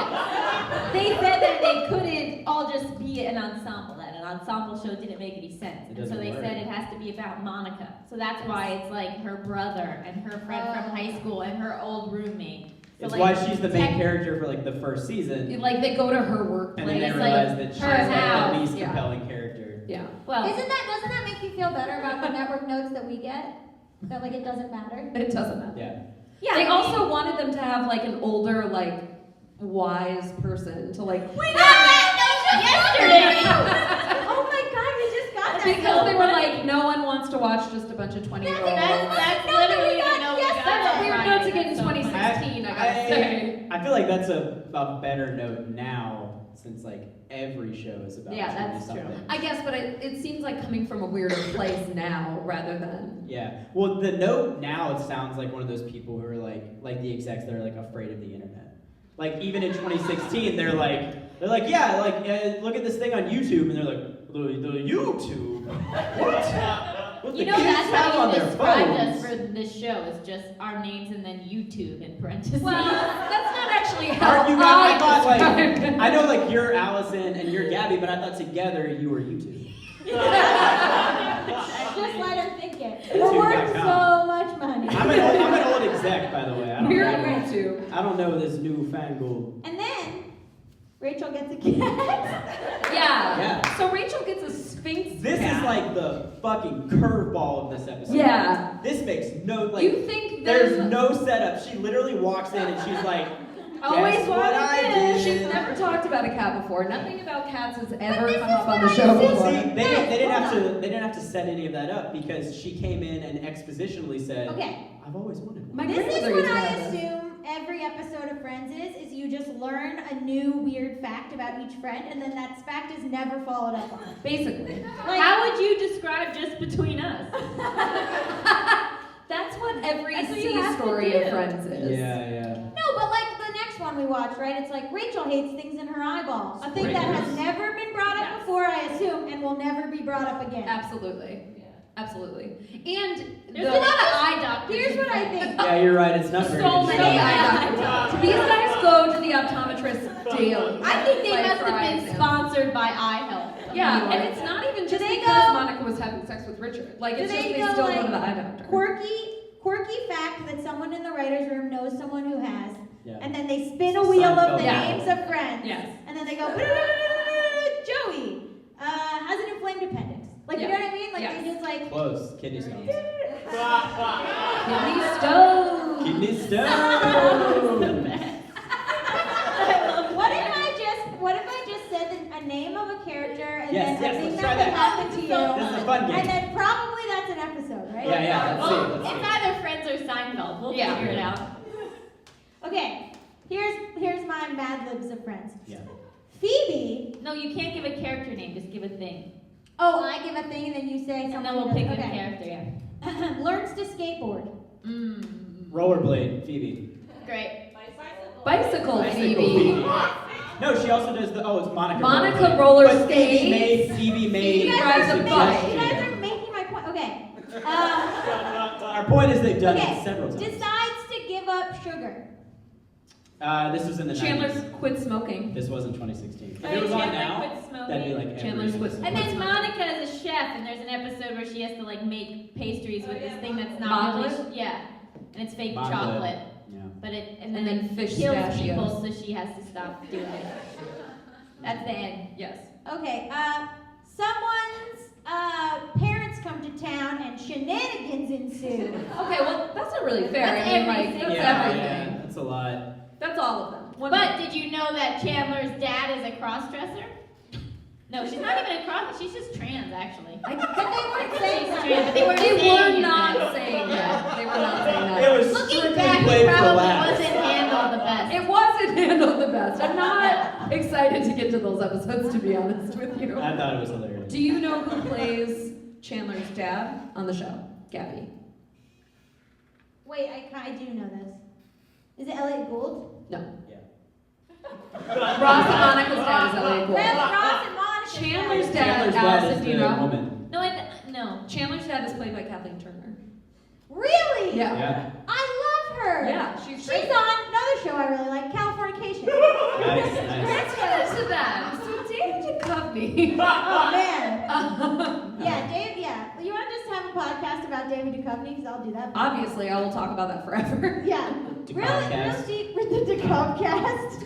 they said that they couldn't all just be an ensemble, that an ensemble show didn't make any sense. It And so doesn't they work. said it has to be about Monica. So that's why it's like her brother and her friend from high school and her old roommate. So It's like, why she's the main character for like the first season, Like they go to her and workplace. then they it's realize like that she's her like the house, least yeah. compelling character. Yeah. well, Doesn't that make you feel better about the network notes that we get? That like it doesn't matter? It doesn't matter. Yeah. yeah. They I mean- also wanted them to have like an older, like wise person to like. We got that yesterday. Oh my god, we just got that. Because they were like, no one wants to watch just a bunch of 20-year-olds. That's No, that we literally got the note we got. yesterday. That's a weird on note to Friday. get in So- 2016, I gotta say. I feel like that's a better note now, since like every show is about Yeah, that's 20 something. I guess, but it seems like coming from a weirder place now rather than. Yeah. Well, the note now, it sounds like one of those people who are like the execs that are like afraid of the internet. Like even in 2016, they're like, yeah, like look at this thing on YouTube, and they're like, the YouTube. What You the know, kids that's have how on you their described phones. us for this show. It's just our names and then YouTube in parentheses. Well, that's not actually how Aren't you guys? I thought like described it. I know like you're Allison and you're Gaby, but I thought together you were YouTube. Just let him think it. YouTube.com. We're worth so much money. I'm an old exec, by the way. We're on YouTube. I don't know this newfangled. And then Rachel gets a cat. Yeah. Yeah. So Rachel gets a Sphinx This cat. is like the fucking curveball of this episode. Yeah. This makes no like. You think there's them- no setup. She literally walks in and she's like, Always "Guess what wanted I this. did?" She's never talked about a cat before. Nothing about cats has ever this come is up on what the I show see. before. See, they didn't Hold have on. to. They didn't have to set any of that up because she came in and expositionally said, Okay. "I've always wanted one." My This is grandmother what used to I have this. assume every episode of Friends is you just learn a new weird fact about each friend, and then that fact is never followed up on. Basically. Like, How would you describe just between us? That's what every That's what you C have to story do. of Friends is. Yeah. no, but like the next one we watch, right? It's like Rachel hates things in her eyeballs. A thing that has never been brought up Yes. before, I assume, and will never be brought up again. Absolutely. Absolutely. And There's a lot of eye doctors. Here's what I think. Yeah, you're right. It's not very so good many show. eye doctors. These guys go to the optometrist daily. I think they Like, must for have eye been exams. sponsored by Eye Health. Yeah, and it's not even just they because go- Monica was having sex with Richard. Like, Do it's just they they go, still like, go to the eye doctor. Quirky fact that someone in the writer's room knows someone who has, Yeah. and then they spin a wheel of the Seinfeld. Yeah. names of friends. Yes. And then they go, Joey has an inflamed appendix. Like, you Yeah. know what I mean? Like, Yes. they just like. Close. Kidney stones. Kidney stone. Kidney stones. What if I just said a name of a character and Yes, then yes, a thing let's that try could that. happen to you? This is a fun game. And then probably that's an episode, right? Yeah. Let's see. Let's It's see. either Friends or Seinfeld. We'll Yeah. figure it out. Okay. Here's my Mad Libs of Friends. Yeah. Phoebe. No, you can't give a character name. Just give a thing. Oh, I give a thing and then you say something. And then we'll pick a okay. character, yeah. Learns to skateboard. Mm. Rollerblade. Phoebe. Great. Bicycle, Bicycle Phoebe. Phoebe. No, she also does the. Oh, it's Monica. Monica roller But skates. Phoebe made. You rides a guys bike. you guys are making my point. Okay. Our point is they've done Okay. it several times. Decides to give up sugar. This was in the Chandler's 90s. quit smoking. This was in 2016. If Oh, it was on Chandler now, quit smoking. that'd be like Chandler's every. quit. And then Monica is a chef, and there's an episode where she has to like make pastries with this thing that's not really, Chocolate? yeah, and it's fake Chocolate. chocolate, Yeah. but it And then then it fish kills pistachios. people, so she has to stop doing it. That's the end. Yes. Okay. Someone's parents come to town and shenanigans ensue. Okay, well, that's not really fair. That's I mean, like, everything. that's Yeah, everything. yeah, that's a lot. That's all of them. But did you know that Chandler's dad is a cross-dresser? No, she's not even a cross. She's just trans, actually. But they weren't saying She's that. trans, but they weren't They saying were not anything. saying that. They were not saying It that. was Looking strictly back, played it for probably laughs. wasn't handled the best. It wasn't handled the best. I'm not excited to get to those episodes, to be honest with you. I thought it was hilarious. Do you know who plays Chandler's dad on the show? Gaby. Wait, I do know this. Is it Elliot Gould? No. Yeah. Ross and Monica's dad is Elliot Gould. Well, Ross and Monica. Chandler's dad, Chandler's dad Allison, is do you the know? woman. No. Chandler's dad is played by Kathleen Turner. Really? Yeah. Yeah. I love her. Yeah, she's She's great. on another show I really like, Californication. Nice, nice. Let's get into that. So David Duchovny. Oh man. Yeah, Dave. Yeah. You want to just have a podcast about David Duchovny? Because I'll do that. Obviously, I will talk about that forever. Yeah. Really, Duchovcast. real deep with the Duchovcast.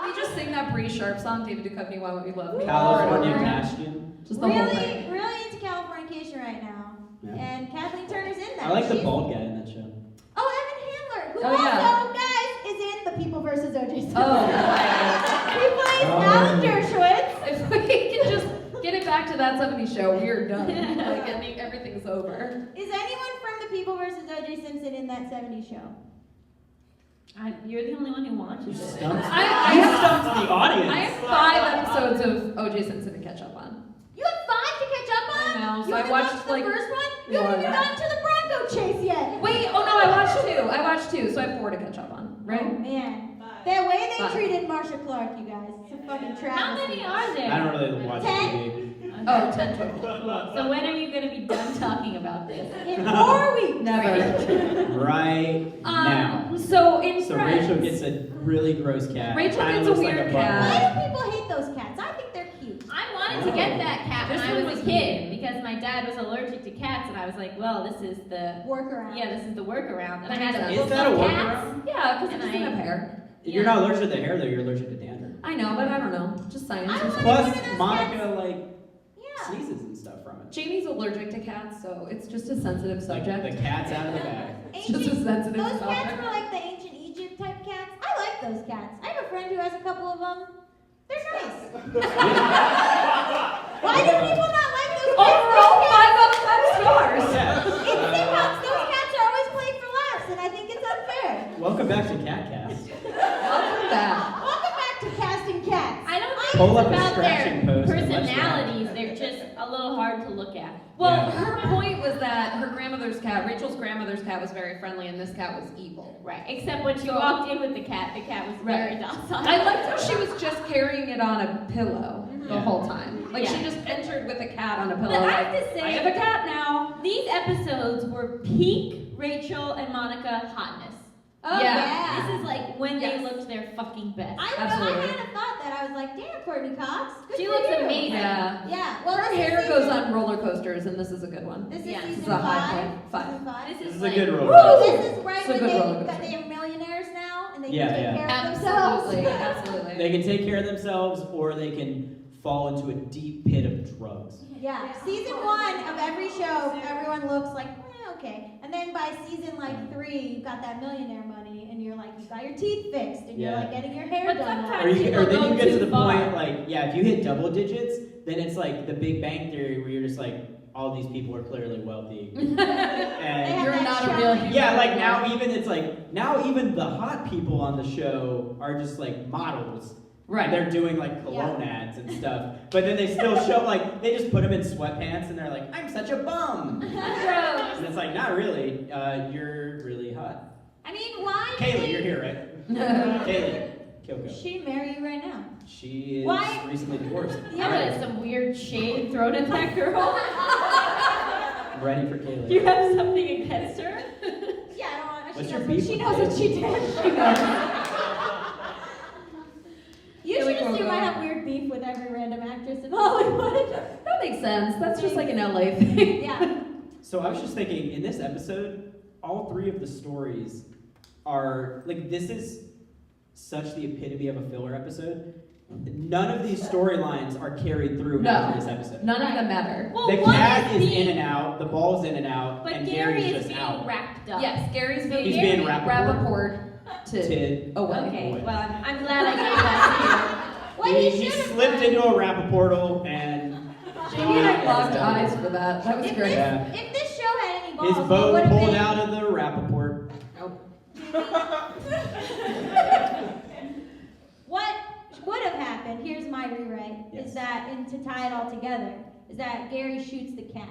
We just sing that Bree Sharp song, David Duchovny, Why Won't You Love Me? California Over and over. Bastion. Just the whole Really, thing. really into Californication right now. Yeah. And Kathleen Turner's in that. I like the She's- bald guy in that show. Oh, Evan Handler, who Oh, also, yeah. guys, is in The People vs. O.J. Simpson. Oh, He plays Oh. Alan Dershowitz. if we can just get it back to that 70s show, we're done. Like, I mean, everything's over. Is anyone from The People vs. O.J. Simpson in that 70s show? You're the only one who watches it. Stumped. I You have- stumped the audience. I have 5 episodes of O.J. Simpson to catch up on. You have 5 to catch up on? I know, so You I haven't watched, watched the like, first one? You haven't even one. gotten to the Bronco chase yet. Wait, oh no, I watched 2, so I have 4 to catch up on, Oh, right? man. The way they 5. treated Marsha Clark, you guys. It's a fucking travesty. How many are there? I don't really watch 10? TV. Oh, 10 total. So when are you going to be done talking about this? In 4 weeks. Never. Right now. So in So Friends, Rachel gets a really gross cat. Rachel Kinda gets a looks weird like cat. Why do people hate those cats? I think they're cute. I wanted to get that cat when This I one was a was kid because my dad was allergic to cats, and I was like, well, this is the Workaround. this is the workaround. And I That had makes to sense. look Is that up a cats. workaround? Yeah, because it And doesn't I- have hair. You're not allergic to hair though. You're allergic to dander. I know, but I don't know. Just science. I or wanna something. one of Plus, those Monica cats. like Yeah. sneezes and stuff from it. Jamie's allergic to cats, so it's just a sensitive Like subject. the cat's out of the bag. It's just a sensitive Those cats subject. were like the ancient Egypt type cats. I like those cats. I have a friend who has a couple of them. They're nice. Why do people not like those cats? Overall, Those 5 out of 5 stars. Yeah. In sitcoms, those cats are always played for laughs, and I think it's unfair. Welcome back to Catcast. Welcome back. Welcome back to casting cats. I don't think Pull it's up a about their scratching post and let's personalities. They're just a little hard to look at. Well, Yeah. her point was that her grandmother's cat, Rachel's grandmother's cat, was very friendly, and this cat was evil. Right. Except when she walked in with the cat was very docile. I liked how she was just carrying it on a pillow the Yeah. whole time. Like she Yeah. just entered with a cat on a pillow. But I like, have to say- I have a cat now. These episodes were peak Rachel and Monica hotness. Oh, Yeah. yeah. This is like when they Yes. looked their fucking best. I Absolutely. kind of thought that. I was like, damn, Courtney Cox. Good She for looks you. amazing. Yeah. Yeah. Well, Her this is hair goes season- on roller coasters, and this is a good one. This is Yeah. season This is a high 5. point. 5. Season 5. This This is is a like, good roller Woo! coaster. This is right It's a when good roller they coaster. are millionaires now, and they Yeah, can take yeah. care of themselves. Absolutely, absolutely. They can take care of themselves, or they can fall into a deep pit of drugs. Yeah. Season 1 of every show, everyone looks like, okay. And then by season like 3, you've got that millionaire money, and you're like, you got your teeth fixed, and you're Yeah. like getting your hair But done. sometimes- Or, you, People or then go you get to too the far. point, like, yeah, if you hit double digits, then it's like the Big Bang Theory, where you're just like, all these people are clearly wealthy. They And have You're that not a shot. real human. yeah, like now even the hot people on the show are just like models. Right. They're doing like cologne ads and stuff. But then they still show like, they just put them in sweatpants and they're like, I'm such a bum. And it's like, not really. You're really hot. I mean, why? do Kaylee, they- you're here, right? Kaylee. Kyoko. She'd marry you right now. She is Why? recently divorced. Yeah, some weird shade thrown at that girl. I'm ready for Kayla. You have something against her? Yeah, I don't want. What's She your knows beef what she with knows what she did. She knows. You Here we should go, assume I go. have weird beef with every random actress in Hollywood. That makes sense. That's just like an LA thing. Yeah. So I was just thinking, in this episode, all three of the stories are, like, this is such the epitome of a filler episode. None of these storylines are carried through No. after this episode. None of them matter. Well, The one cat is being- in and out, the ball's in and out, But and Gary Gary's is just being out. wrapped up. Yes, Gary's So being He's being Rappaport to Tid. away. Okay, well, I'm glad I gave that What he he should have slipped done. into a rapper portal and Jamie and I locked eyes for that. That was If great. Yeah. If this show had any balls, his it boat would have pulled been. out of the Rappaport. What would have happened? Here's my rewrite. Yes. Is that, and to tie it all together, is that Gary shoots the cat.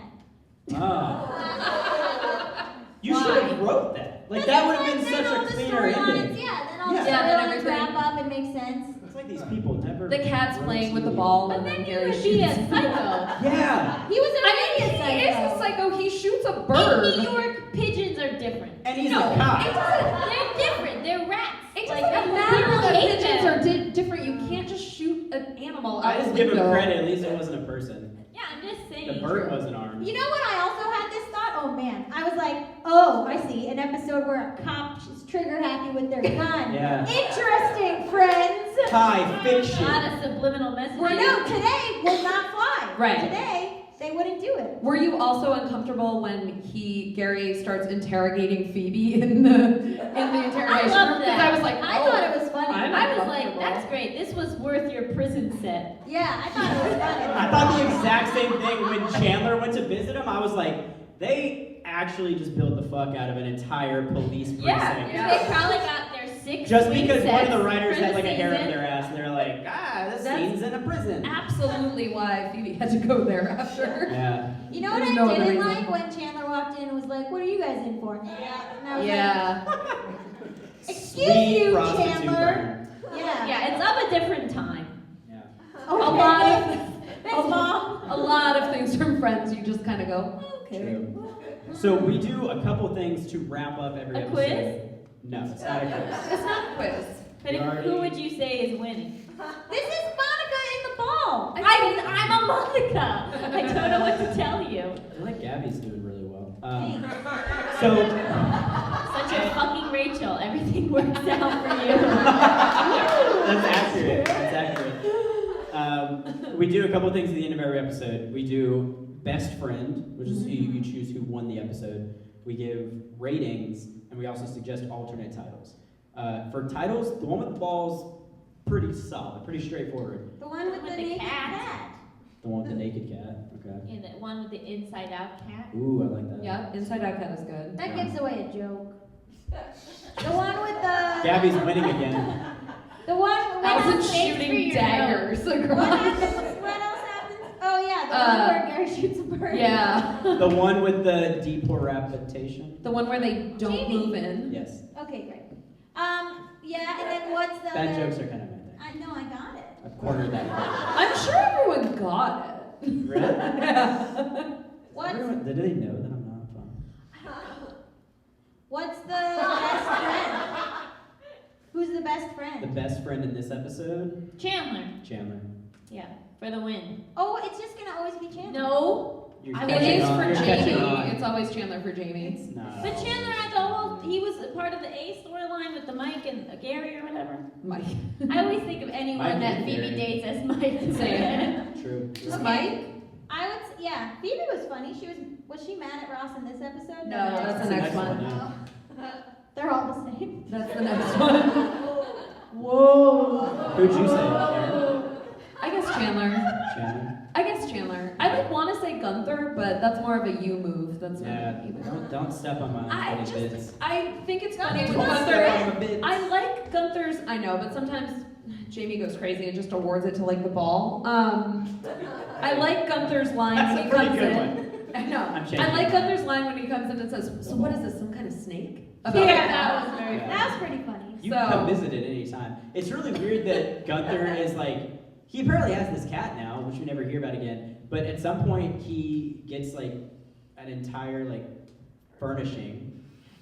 Oh. You Why? should have wrote that. Like, that would have been Then all such a the cleaner storylines- ending. Yeah, then all Yeah. the Yeah, then storylines everything- wrap up and make sense. It's like these people never. The cat's wrote playing with the TV. ball, But and then then he Gary would be a shoots. psycho. Yeah. He was an He immediate is a psycho. He shoots a In bird. New York, pigeons are different. And he's No, a cop. it doesn't. They're different. They're rats. It Like, doesn't matter people that hate pigeons them. are different. You can't just shoot an animal out I the just give him window. credit. At least it wasn't a person. Yeah, I'm just saying. The bird wasn't armed. You know what? I also had this thought. Oh man, I was like, oh, I see an episode where a cop is trigger happy with their gun. Yeah. Interesting, friends. High A fiction. lot of subliminal messages. Well, no, today would not fly. Right. Today they wouldn't do it. Were you also uncomfortable when Gary starts interrogating Phoebe in the interrogation I room? love 'Cause that. I was like, I oh. thought it was funny. I was like, that's great. This was worth your prison set. Yeah, I thought it was funny. I thought the exact same thing when Chandler went to visit him. I was like, they actually just built the fuck out of an entire police precinct. Yeah, they probably got their 6 Just swing because one of sets the writers for had the like a hair up season. their ass, and they're like, this That's- scene's in a prison. Absolutely why Phoebe had to go there after. Yeah. You know what There's I no other didn't reason. like when Chandler walked in and was like, "What are you guys in for?" And I was Yeah. like, "Excuse Sweet you, prostitute Chandler." burn. Yeah. Yeah, it's of a different time. Yeah. A lot of Thanks, Mom. a lot of things from Friends you just kind of go, okay. True. So we do a couple things to wrap up every A episode. quiz? No, it's not a quiz. It's not a quiz. But You already- who would you say is winning? This is Monica in the ball. I'm a Monica. I don't know what to tell you. I feel like Gabby's doing really well. Thanks. So Such a fucking Rachel. Everything works out for you. that's accurate. That's accurate. We do a couple things at the end of every episode. We do best friend, which is who you choose who won the episode. We give ratings, and we also suggest alternate titles. For titles, the one with the ball's pretty solid, pretty straightforward. The one with the naked cat. The one with the naked cat. Okay. And the one with the inside out cat. Ooh, I like that. Yeah, Inside Out Cat is good. That gives away a joke. The one with the. Gabby's winning again. The one. Allison's Thanks for shooting your daggers What across. happens? What else happens? Oh yeah, the one where Gary shoots a bird. Yeah. The one with the deportation. The one where they don't Jamie. move in. Yes. Okay, great. Yeah, and then what's the Bad other? jokes are kind of my thing. I know, I got it. I've cornered that. I'm sure everyone got it. Really? Yeah. What's Did they know that I'm not fun? What's the best friend? Who's the best friend? The best friend in this episode? Chandler. Chandler. Yeah, for the win. Oh, it's just gonna always be Chandler. No. You're I It catching is on. for You're catching Jamie. on. It's always Chandler for Jamie. It's not. But Chandler had the whole, he was a part of the A storyline with the Mike and Gary or whatever. Mike. I always think of anyone Mike that and Phoebe Gary. dates as Mike. Same. True. Just Okay. Mike? I would. Yeah, Phoebe was funny. Was she mad at Ross in this episode? No, that's the next one. Yeah. They're all the same. That's the next one. Whoa. Who'd you say? Aaron? I guess Chandler. Chandler? I guess Chandler. I would want to say Gunther, but that's more of a you move. That's Yeah. not either. Don't step on my I funny just, bits. I think it's funny Don't with Don't Gunther. step on my bits. I like Gunther's, I know, but sometimes Jamie goes crazy and just awards it to like the ball. I like Gunther's line That's when a he pretty comes good in. one. I know. I'm changing I like it. Gunther's line when he comes in and says, "So what is this? Some kind of snake?" Yeah, that was very Yeah. That was pretty funny. You can come visit at any time. It's really weird that Gunther is like, he apparently has this cat now, which we never hear about again. But at some point, he gets like an entire like furnishing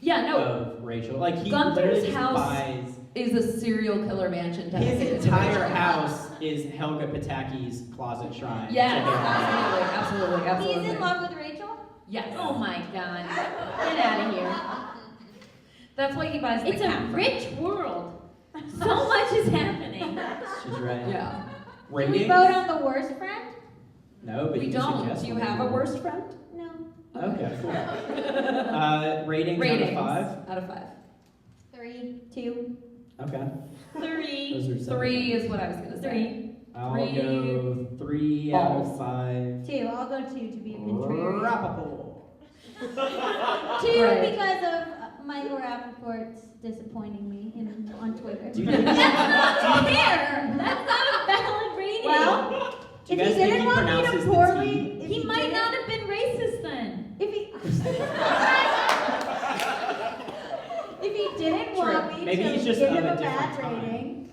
of Rachel. Like he literally Gunther's just house buys. is a serial killer mansion. His dedicated to entire Rachel. house is Helga Pataki's closet shrine. Yes, to him. absolutely. He's in love with Rachel? Yes. Oh my god. Get out of here. That's why he buys the It's a cat. rich world. So much is happening. She's right. Yeah. Can we Ratings? vote on the worst friend? No, but We you can don't. suggest Do you one. have a worst friend? No. Okay, cool. Ratings Ratings. out of 5? Out of 5. 3, 2. Okay. 3. Those are 7. 3 is what I was gonna say. 3. I'll 3 go 3 out of balls. 5. 2. I'll go 2 to be a contrarian. Rappaport. 2 Right. because of Michael Rappaport's disappointing me on Twitter. Do you think That's not fair. That's not a valid rating. Well, Do you if guys he think didn't he want me pronounces to the poorly, T? if he might didn't- not have been racist then. If he, if he didn't want me Maybe to he's just give of him a a bad different time. rating,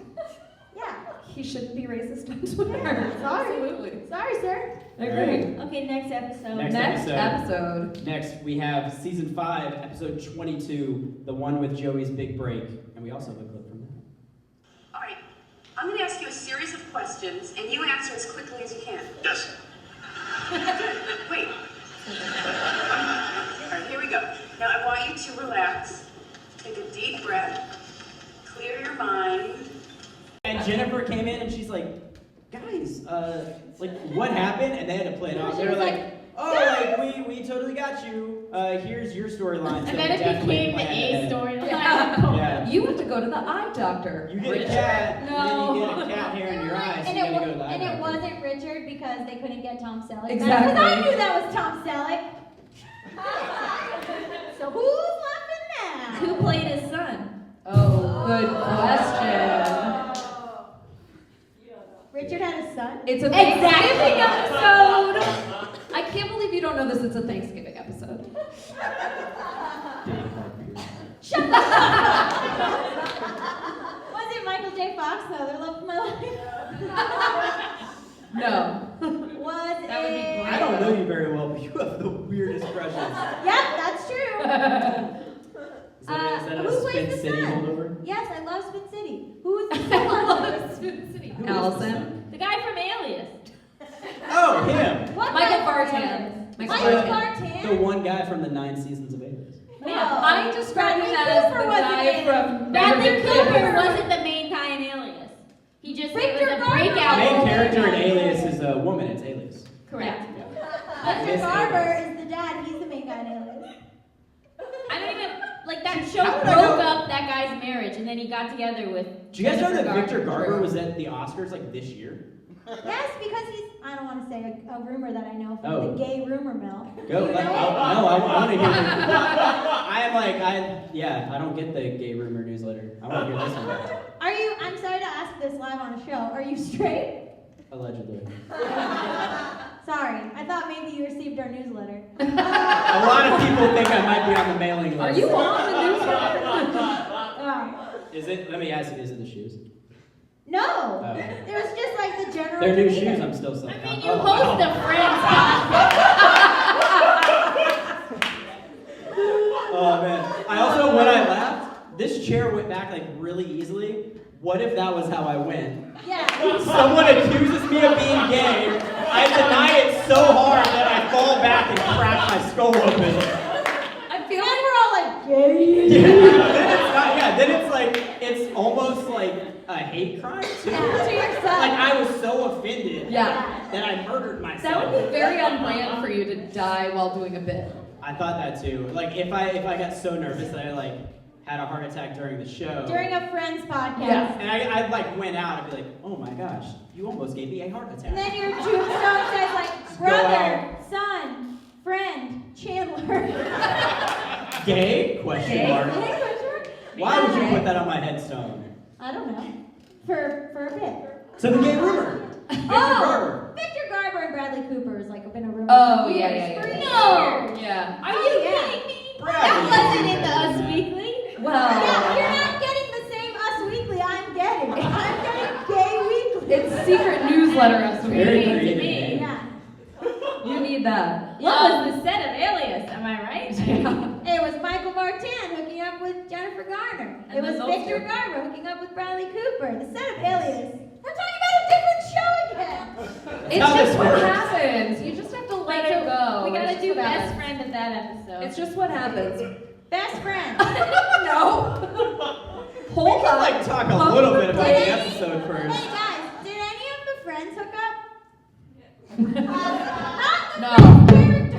yeah. He shouldn't be racist on Twitter. Sorry. Absolutely. Sorry, sir. Agreed. Okay, next episode. Next Next episode. Next, we have season 5, episode 22, the one with Joey's big break, and we also have a clip from that. All right, I'm going to ask you a series of questions, and you answer as quickly as you can. Yes. Wait. All right, here we go. Now, I want you to relax, take a deep breath, clear your mind. And Jennifer came in and she's like, guys, like, what happened? And they had to play it off. They were like, oh, like, we totally got you. Here's your storyline. So And then it definitely became the plan A ahead. storyline. Yeah. You have to go to the eye doctor. You get a Richard. cat, and No. then you get a cat hair in your eyes, so And you it, gotta go to the eye and it doctor. wasn't Richard because they couldn't get Tom Selleck. Exactly. Because I knew that was Tom Selleck. So who's laughing now? Who played his son? Oh, good question. Richard had a son? It's a Exactly. Thanksgiving episode. I can't believe you don't know this. It's a Thanksgiving episode. Shut up! Was it Michael J. Fox though? The love of my life? No. Was That would be it? great. I don't know you very well, but you have the weirdest crushes. Yep, that's true. Is that Who a plays Spin the City son? holdover? Yes, I love Spin City. Who is the son? Spin City. Who is the Allison. son? The guy from Alias. Oh, him! What Michael guy? Vartan. Michael Vartan? The one guy from the 9 seasons of Alias. No. I describe him Bradley as Cooper the wasn't guy in it. from Bradley Never Been Cooper Kissed. wasn't the main guy in Alias. He just it Victor was a Garber breakout. Main Oh, character in yeah. Alias is a woman, it's Alias. Correct. Victor Miss Garber Alias. is the dad. He's the main guy in Alias. I don't even like that show How would I broke know? up that guy's marriage, and then he got together with. Do you guys know that Jennifer Victor Garber True. was at the Oscars like this year? Yes, because he's. I don't want to say a rumor that I know from Oh. the gay rumor mill. Go. You Like, know? I want to hear. I don't get the gay rumor newsletter. I want to hear this one. Are you? I'm sorry to ask this live on a show. Are you straight? Allegedly. Sorry, I thought maybe you received our newsletter. A lot of people think I might be on the mailing list. Are you on the newsletter? Is it? Let me ask you. Is it the shoes? No, Oh. it was just like the general. They're new demeanor. shoes. I'm still selling. I mean, you host a Friends podcast. Oh man. I also, when I laughed, this chair went back like really easily. What if that was how I went? Yeah. Someone accuses me of being gay. I deny it so hard that I fall back and crack my skull open. I feel And like we're all like, gay. Then it's like, it's almost like a hate crime too. Yeah, to yourself. Like I was so offended yeah. that I murdered That myself. would be very on brand for you to die while doing a bit. I thought that too. Like if I got so nervous that I like had a heart attack during the show. During a Friends podcast. Yeah. And I like went out and be like, oh my gosh, you almost gave me a heart attack. And then your tombstone says like, brother, son, friend, Chandler. Gay? Question mark. Hey, Richard. Why would you put that on my headstone? I don't know. For a bit. So the gay rumor. Victor Garber. Victor Garber and Bradley Cooper has like been a rumor. Oh, for yeah, years, yeah, for yeah. No. years. Yeah. Are Oh, you yeah. kidding me? Bradley That wasn't in Cooper. the Us Weekly. Well. Yeah, you're not getting the same It's secret newsletter of Very Creative to creative me. name. Yeah. You need that. What was the set of Alias? Am I right? It was Michael Martin hooking up with Jennifer Garner. And It was then those Victor two. Garber hooking up with Bradley Cooper. The set of Alias. We're talking about a different show again. It's how just this what works. happens. You just have to let Wait, it go. We It's gotta just do what best happens. friend of that episode. It's just what happens. Best friend. No. Hold I'd on. like to talk a Pump little the bit about brakes. the episode first. Hey guys, did any of the friends hook up? Not the No. friends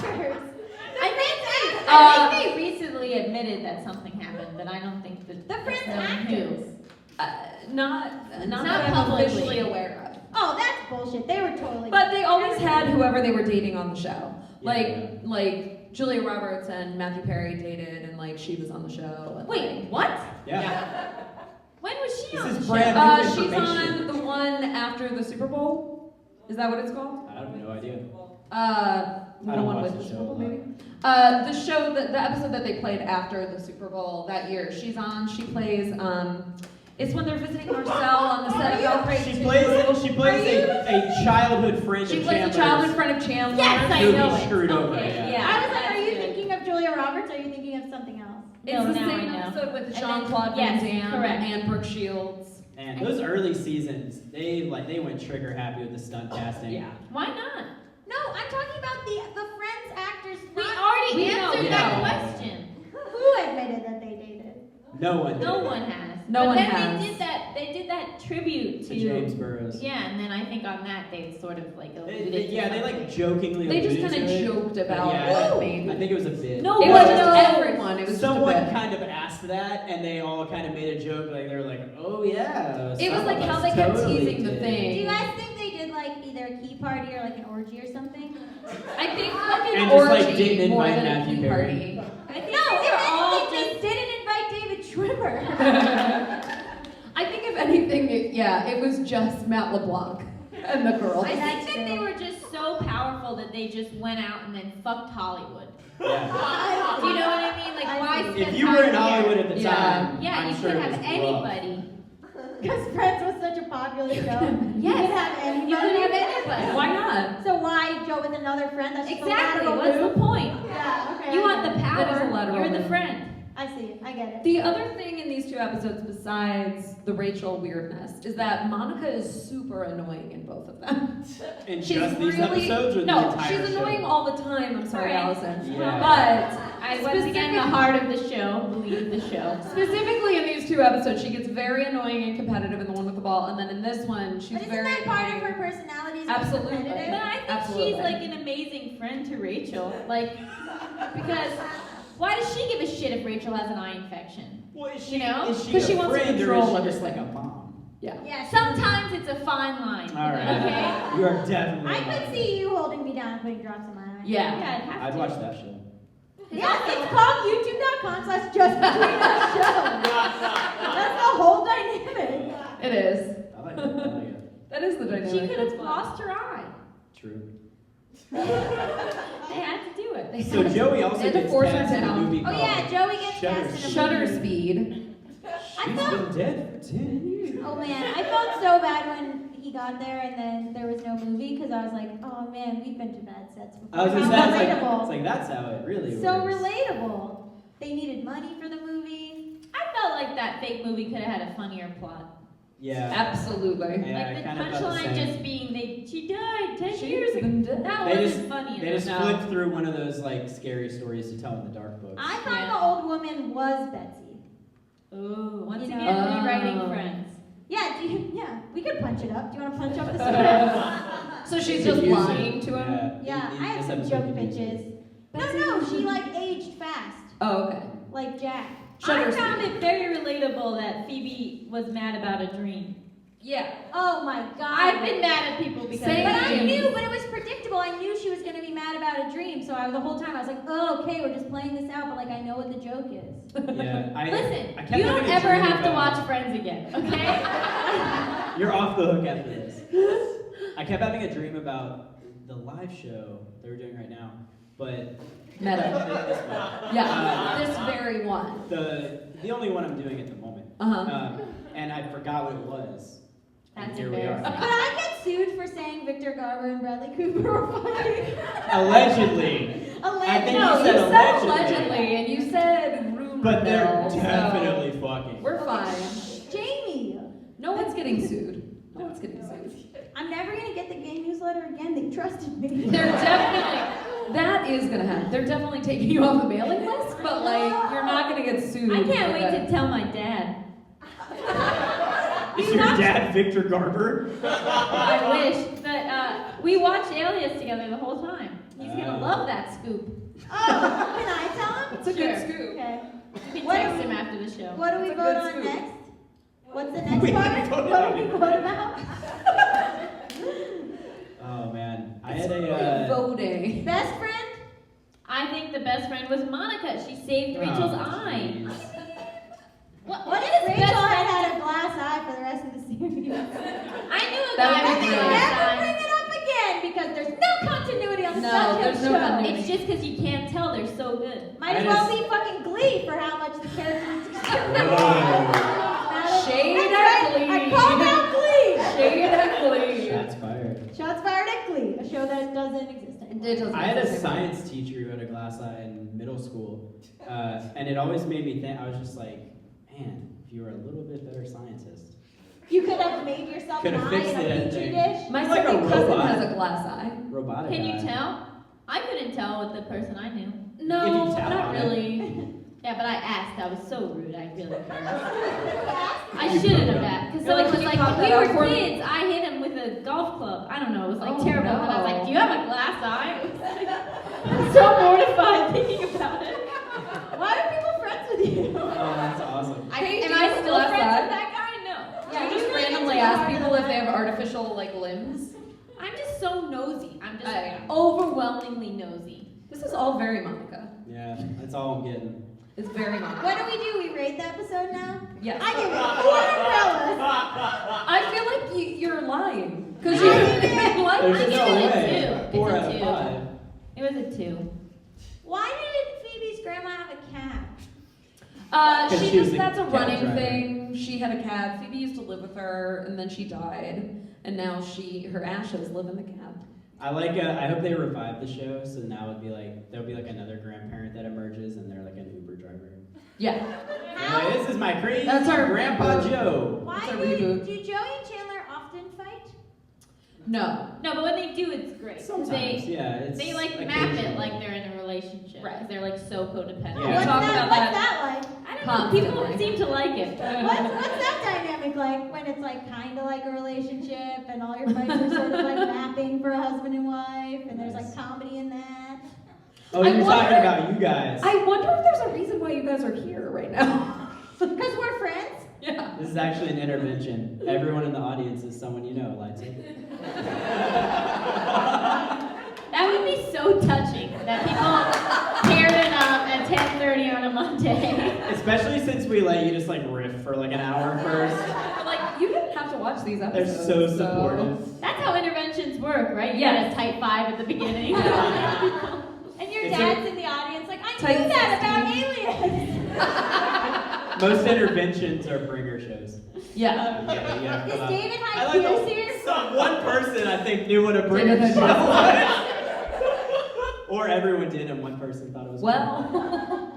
characters. I think Uh, they recently admitted that something happened, but I don't think that The friends that's known actors. Not Not that I'm publicly. officially aware of. Oh, that's bullshit. They were totally. But they always had whoever they were dating on the show. Yeah. Like Julia Roberts and Matthew Perry dated, and like she was on the show. And, Wait, what? Yeah. When was she This on is the brand show? new She's information. on the one after the Super Bowl. Is that what it's called? I have no idea. The don't one watch with the the show Super Bowl, a lot. maybe. The show, the episode that they played after the Super Bowl that year. She's on. She plays. It's when they're visiting Marcel on the set of Valkyrie. She plays a childhood friend She of plays a Chandler's. childhood friend of Chandler. Yes, I Who know he it. screwed over, Okay, yeah. yeah. I was like, are you that's good. thinking of Julia Roberts? Or are you thinking of something else? It's No, the now I same know. episode with And Jean-Claude then- Van yes, Damme correct. and Brooke Shields. And those early seasons, they went trigger happy with the stunt casting. Why not? No, I'm talking about the friends actors. We not- already We know, answered we that know. question. Who admitted that they dated? No one did. No one has. No but one then has. They did that tribute To to James Burrows. Yeah, and then I think on that they sort of like alluded They to something. like jokingly They just alluded kind of to it, joked but about yeah, it, maybe. I think it was a bit. No It one was just knows. everyone. It was Someone just a bit. kind of asked that, and they all kind of made a joke. Like they were like, "Oh yeah." It was some like of how us they kept totally teasing the did." thing. Do you guys think they did like either a key party or like an orgy or something? I think like an And just, like, orgy didn't more invite than a Matthew tea Perry. party. I think No, they if were all anything, they just didn't invite David Schwimmer. I think if anything, it was just Matt LeBlanc and the girl. I That's think that they true. were just so powerful that they just went out and then fucked Hollywood. Yeah. Do you know what I mean? Like, I why see. spend If you were in time Hollywood here? at the Yeah. time, Yeah, I'm you sure could it have was rough. anybody. Because Friends was such a popular show. You Yes. could have anybody. You could have anybody. Why not? So why go with another friend? That's just a Exactly. lateral What's move. the point? Yeah, okay. You I want get the it. That is a power. lateral You're the move. friend. I see it. I get it. The other thing in these two episodes, besides the Rachel weirdness, is that Monica is super annoying in both of them. In She's just these really episodes or the no, entire she's show? annoying all the time. I'm sorry, Right. Allison. Yeah. But Once again, the heart of the show. Believe the show. specifically in these two episodes, she gets very annoying and competitive in the one with the ball, and then in this one, she's But isn't very that part of annoying. her personality? is Absolutely. competitive? But I think Absolutely. she's like an amazing friend to Rachel. Like, because why does she give a shit if Rachel has an eye infection? Well, is You know? is she 'Cause a she wants to friend or control is she just everything. like a mom? Yeah. Yeah. Sometimes it's a fine line. All right. Okay? You are definitely. I a mom. could see you holding me down and putting drops in my eye. Yeah. Yeah, I'd have I'd to. watch that show. Yeah, it's called youtube.com/justbetweenusshow. That's the whole dynamic. It is. I like it. I like it. That is the dynamic. She could That's have fun. lost her eye. True. They had to do it. So Joey also They had to gets force her cast in a down. movie Oh called yeah, Joey gets Shutter cast in a Speed. Shutter movie. speed. I She's felt- been dead for 10 years. Oh man, I felt so bad when he got there and then there was no movie because I was like, oh man, we've been to bad sets before. I was gonna How say, relatable. it's like that's how it really So works. relatable. They needed money for the movie. I felt like that fake movie could have had a funnier plot. Yeah. Absolutely. Yeah, I Like the kinda felt the punchline same. just being she died 10 She's years ago. been dead. That They wasn't just- funny They enough. just No. flipped through one of those like scary stories to tell in the dark books. I thought Yeah. the old woman was Betsy. Ooh, once You know- again, rewriting Oh. Friends. Yeah, we could punch it up. Do you want to punch up the script? So she's You just could use lying it. to him? Yeah, You- I have this some episode joke you could use bitches. it. No, she like aged fast, Oh, okay. like Jack. Shutter I found speed. it very relatable that Phoebe was mad about a dream. Yeah. Oh my god. I've been mad at people because Same. But of I dreams. knew, but it was predictable. I knew she was going to be mad about a dream. So the whole time I was like, oh, okay, we're just playing this out, but like I know what the joke is. Yeah. I Listen, kept you don't having a ever dream have to about- watch Friends again, okay? You're off the hook after this. I kept having a dream about the live show that we're doing right now, but Meta. this one. Yeah. This very one. The only one I'm doing at the moment. Uh-huh. and I forgot what it was. And That's here we embarrassing. Could I get sued for saying Victor Garber and Bradley Cooper were funny? Allegedly. I think No, you you said said allegedly. allegedly, and you said rumor But they're mill, so definitely fucking. we're fine. Jamie, No one's getting sued. No one's getting sued. I'm never gonna get the gay newsletter again. They trusted me. They're definitely, that is gonna happen. They're definitely taking you off the mailing list, but like, you're not gonna get sued. I can't for wait that. to tell my dad. Is your dad Victor Garber? I wish, but we watched Alias together the whole time. He's gonna love that scoop. Oh, can I tell him? It's a good Sure. scoop. Okay. You can What text do him we- after the show. What do we That's a vote good on scoop. next? What's the next We part? haven't voted What on do we it. vote about? Oh man, I It's had really a. voting. Best friend? I think the best friend was Monica. She saved Rachel's eye. jeez. What if is Rachel best had friend? had a glass eye for the rest of the series? I knew a That guy would with be a great. glass Never eye. bring it up again because there's no continuity on the No, subject there's no show. continuity. It's just because you can't tell they're so good. Might as I well just- be fucking Glee for how much the characters. Whoa. Shade That's at right, Glee. I called out Glee. Shade at Glee. Shots fired. Shots fired at Glee, a show that doesn't exist anymore. It doesn't I had a exist anymore. science teacher who had a glass eye in middle school, and it always made me think. I was just like, man, if you were a little bit better scientist. You could have made yourself Could an have eye fixed in a it, I petri think. dish. My It's like a second cousin robot. has a glass eye. Robotic. Can you eye. tell? I couldn't tell with the person I knew. No, If you tap not on it. really. Yeah, but I asked. I was so rude. I really cared. I You shouldn't broke have up. asked. Because You're like, someone was "Can you like, pop when we that were out for me?" kids, I hit him with a golf club. I don't know. It was like Oh, terrible. no. But I was like, do you have a glass eye? I'm so mortified thinking about it. Why are people friends with you? Oh, that's awesome. Hey, Am do you I have a still glass friends eye? with that guy? No. Do you he's just really randomly into ask hard people on if they have that. artificial like limbs? I'm just so nosy. I'm just Yeah. overwhelmingly nosy. This is all very Monica. Yeah, that's all I'm getting. It's very Monica. What do? We rate the episode now? Yes. I give it 4 umbrellas. I feel like you're lying because you I like There's give no it a way. 2. 4 It's a out of 2. 5. It was a 2. Why did Phoebe's grandma have a cat? Because she she was just, a that's a cab running driver. thing. She had a cab. Phoebe used to live with her, and then she died, and now her ashes live in the cab. I like. I hope they revive the show, so now it'd be like there'll be like another grandparent that emerges, and they're like an Uber driver. Yeah. They're like, this is my crazy That's our Grandpa reboot. Joe. Why It's a do reboot. Joey and Chandler often fight? No. No, but when they do, it's great. Sometimes, yeah. It's They like map it occasionally. like they're in a relationship. Right. 'Cause they're like so codependent. Yeah. What's talk that? about What's that. that like? I don't know. People Constantly. seem to like it. What's that dynamic like when it's like kind of like a relationship and all your fights are sort of like mapping for a husband and wife and there's like comedy in that? Oh, I you're wonder- talking about you guys. I wonder if there's a reason why you guys are here right now. Because we're friends? Yeah. This is actually an intervention. Everyone in the audience is someone you know, Lighty. That would be so touching that people cared enough at 10:30 on a Monday. Especially since we let you just like riff for like an hour first. Like, you didn't have to watch these They're episodes. so supportive. That's how interventions work, right? You Yes. got a type 5 at the beginning. And your It's dad's in the audience like, I Type knew that 60. about aliens! Most interventions are bringer shows. Yeah. Yeah, you gotta Is come out. David I Hyde like Pierce here? one person I think knew what a bringer David show Hyde was. Or everyone did and one person thought it was Well. cool.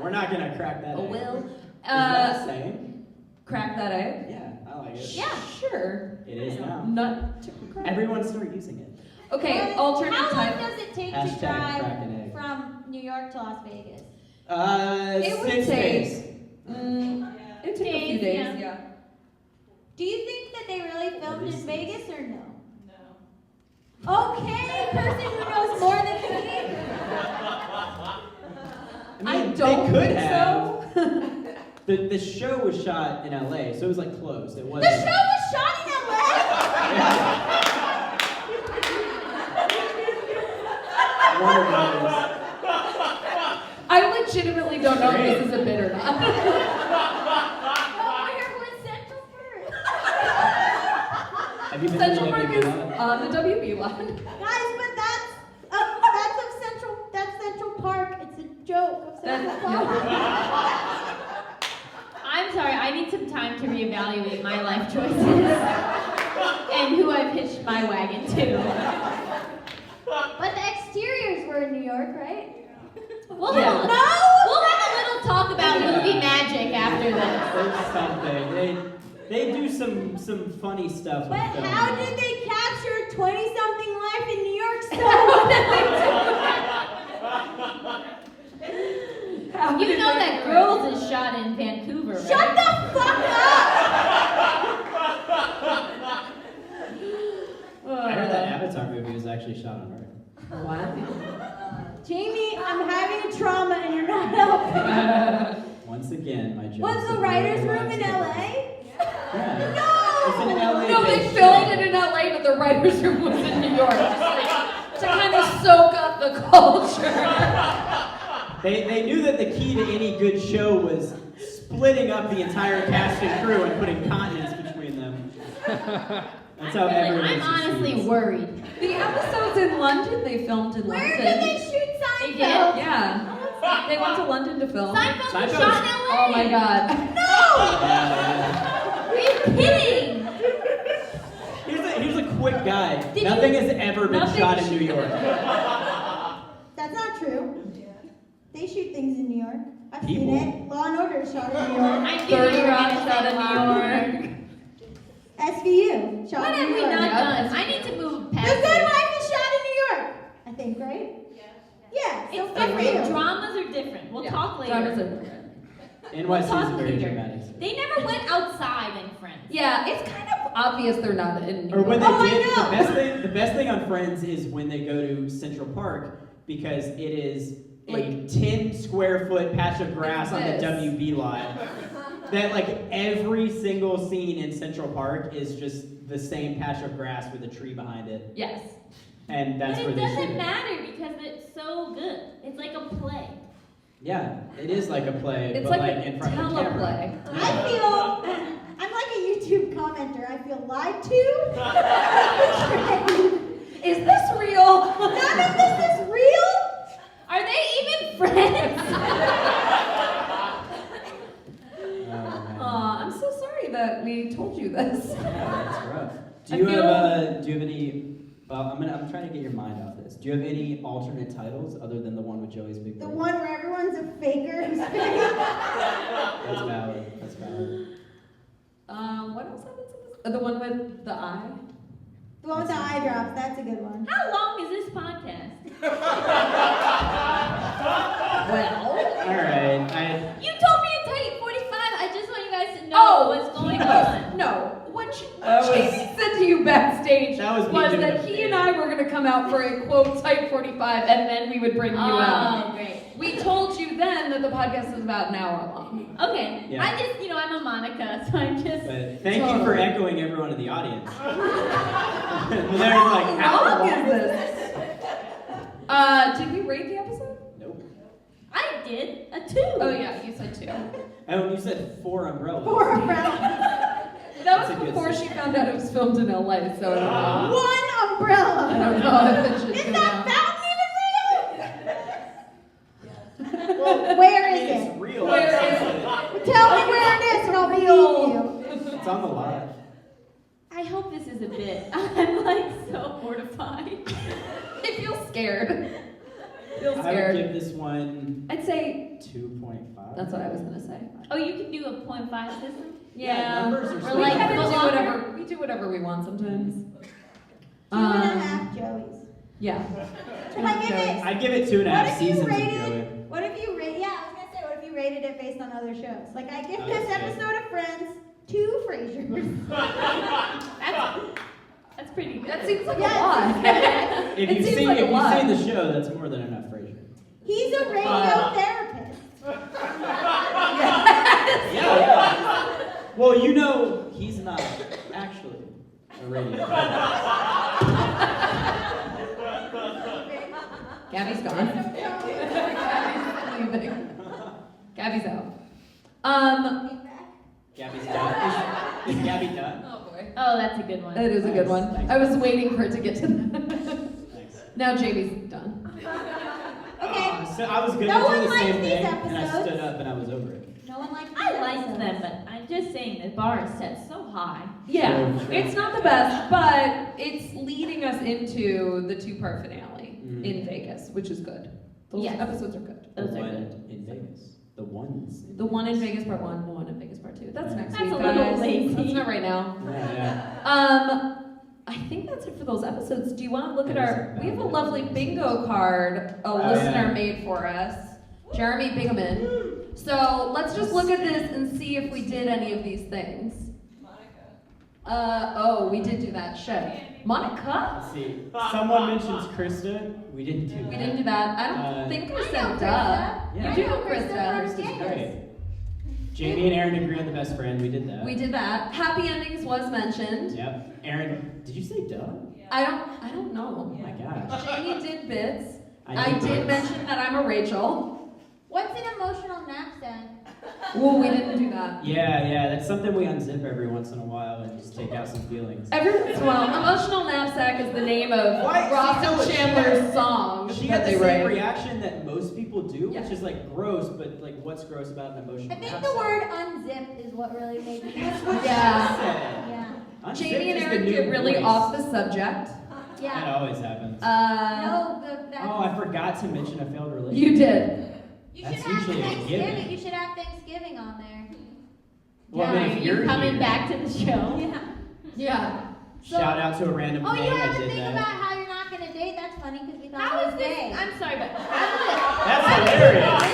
We're not gonna crack that egg. Will. Is that a saying? Crack that egg? Yeah, I like it. Yeah, sure. It is now. Not to crack. Everyone start using it. Okay, alternate How long time. does it take Hashtag to drive crack an egg. from New York to Las Vegas? It would 6 days. It'd take a few Days, days, yeah. Do you think that they really filmed in least Vegas or no? Okay, person who knows more than me. I I mean, don't they could think have. so. The show was shot in LA, so it was like close. It The wasn't. show was shot in LA? Warner Brothers. I legitimately don't know if this is a bit or not. Where was Central Perk? Have you been Central to Park WB is Live? on the WB line. Guys, but that's Central Park. It's a joke of Central That- Park. I I'm sorry, I need some time to reevaluate my life choices and who I've hitched my wagon to. But the exteriors were in New York, right? We'll Yeah. have a little talk about movie magic after this. There's something. They do some funny stuff. But with film. how did they capture 20-something life in New York so You know that Girls is shot in Vancouver, right? Shut the fuck up! I heard that Avatar movie was actually shot on Earth. What? Jamie, I'm having a trauma and you're not helping. Once again, my joke. Was the writer's room in LA? Yeah. No! It's in LA. No, they filmed it in LA, but the writer's room was in New York. To kind of soak up the culture. They knew that the key to any good show was splitting up the entire cast and crew and putting continents between them. That's how everyone I'm honestly succeeds. worried. The episodes in London, they filmed in Where London. did they shoot They Seinfeld? did? Yeah. They went to London to film. Seinfeld was Seinfeld shot was- in LA. Oh my god. Are you kidding? Here's a quick guide. Did Nothing you- has ever been nothing shot in New York. That's not true. They shoot things in New York. I've People. seen it. Law and Order is shot in New York. I knew 30 you were Rock gonna shot say in New Law. York. SVU shot What in have New we York. not Yeah, done? that's- I need to move The past Good this. Wife is shot in New York. I think, right? Yeah. So It's good for different. you. Dramas are different. We'll Yeah, talk later. dramas are different. NYC is talk very later. dramatic. They never went outside in Friends. Yeah, it's kind of obvious they're not in New Or when York. they Oh, I did, know. the best thing on Friends is when they go to Central Park because it is a Like- 10 square foot patch of grass on the Yes. WB lot. That like every single scene in Central Park is just the same patch of grass with a tree behind it, Yes. and that's But where it they shoot doesn't it. matter because it's so good. It's like a play. Yeah, it is like a play, It's but like like a in front of the camera. teleplay. I feel, I'm like a YouTube commenter. I feel lied to. Is this real? None of this is real. Are they even friends? Aw, I'm so sorry that we told you this. That's rough. Do I you feel- have any? Well, I'm trying to get your mind off this. Do you have any alternate titles other than the one with Joey's big The break? one where everyone's a faker who's That's valid. That's valid. What else happens in this? The one with the eye? the one with the eye drops. That's a good one. How long is this podcast? Well. All right. You told me to tell you 45. I just want you guys to know what's going on. No. What That was- Jamie said to you backstage That was me doing that a he and I were going to come out for a quote tight 45 and then we would bring you out. Oh, great. We told you then that the podcast is about an hour long. Okay. Yeah. I just, I'm a Monica, so I'm just. But thank you for echoing everyone in the audience. Well, they're like, How long how is this? Did we rate the episode? Nope. I did a 2. Oh yeah, you said 2. Oh, you said 4 umbrellas. 4 umbrellas. That That's a was good before save. she found out it was filmed in LA, so I don't know. 1 umbrella. I don't know if it should Is go that down. fountain even real? Where is It's it? real. Where is Tell me where it is and I'll believe you. It's on the live. I hope this is a bit. I'm like so mortified. I feel scared. I feel I would scared. give this one I'd say 2.5. that's what I was gonna say. Oh, you can do a 0.5 system? Yeah, numbers are We're so We like kind of do Blomberg? whatever we do whatever we want sometimes. 2.5 Joey's. Yeah. If I give it, I'd give it 2.5 what if you seasons of Joey. rated? What if you rate? Yeah, I was gonna say, what if you rated it based on other shows? Like I give Oh, this that's good. episode of Friends 2 Frasers. That's pretty good. That seems like Yeah, a lot. If It you've seems seen like a if lot. you've seen the show, that's more than enough, Frasier. He's a radio therapist. Yeah. Well, he's not actually a radio. Gaby's gone. Gaby's leaving. Gaby's out. Gabby's done. Is Gabby done? Oh boy. Oh, that's a good one. That is a good one. Thanks. I was waiting for it to get to that. Thanks. Now Jamie's done. Okay. So I was gonna No do one the likes same these thing, and I episodes. stood up and I was over it. No one liked these I liked episodes. them, but I'm just saying the bar is set so high. Yeah, True, true. it's not the best, but it's leading us into the two-part finale Mhm. in Vegas, which is good. Those Yes. episodes are good. The Those are one good. in Vegas. The ones. The one in Vegas part 1, the one in Vegas part 2. That's Yeah. next That's week, a little guys. lazy. That's not right now. Yeah. I think that's it for those episodes. Do you want to look at That is our? about We have a it. lovely bingo card a Oh, listener yeah. made for us, Jeremy Bingaman. So let's just look at this and see if we did any of these things. Oh, we did do that. Shit. Monica? Let's see. Someone mentions Krista. We didn't do that. We didn't do that. I don't think I said duh. Yeah. You do know Krista Krista. from Krista's Vegas. great. Jamie and Erin agree on the best friend. We did that. We did that. Happy endings was mentioned. Yep. Erin, did you say duh? I don't know. Oh my gosh. Jamie did bits. I I did did bits. mention that I'm a Rachel. What's an emotional knapsack? Ooh, we didn't do that. Yeah. That's something we unzip every once in a while and just take out some feelings. Every once in a while, Emotional Knapsack is the name of Why? Ross See, no, and she Chandler's had- song She that had the they same write. reaction that most people do, Yeah. which is like gross, but like what's gross about an emotional I think knapsack? the word unzip is what really made me. Yeah. Yeah. Unzipped Jamie and is the Erin new get really voice. off the subject. That Yeah. always happens. No, that's. Oh, I forgot to mention a failed relationship. You did. You That's should have usually a Thanksgiving. given. You should have Thanksgiving on there. Well, I mean, Are if you you're coming here, back to the show? Yeah. Yeah. Shout out to a random Oh, thing you I have to did think that. about how you're not going to date. That's funny because we thought How it is was this? gay. I'm sorry, but That's hilarious.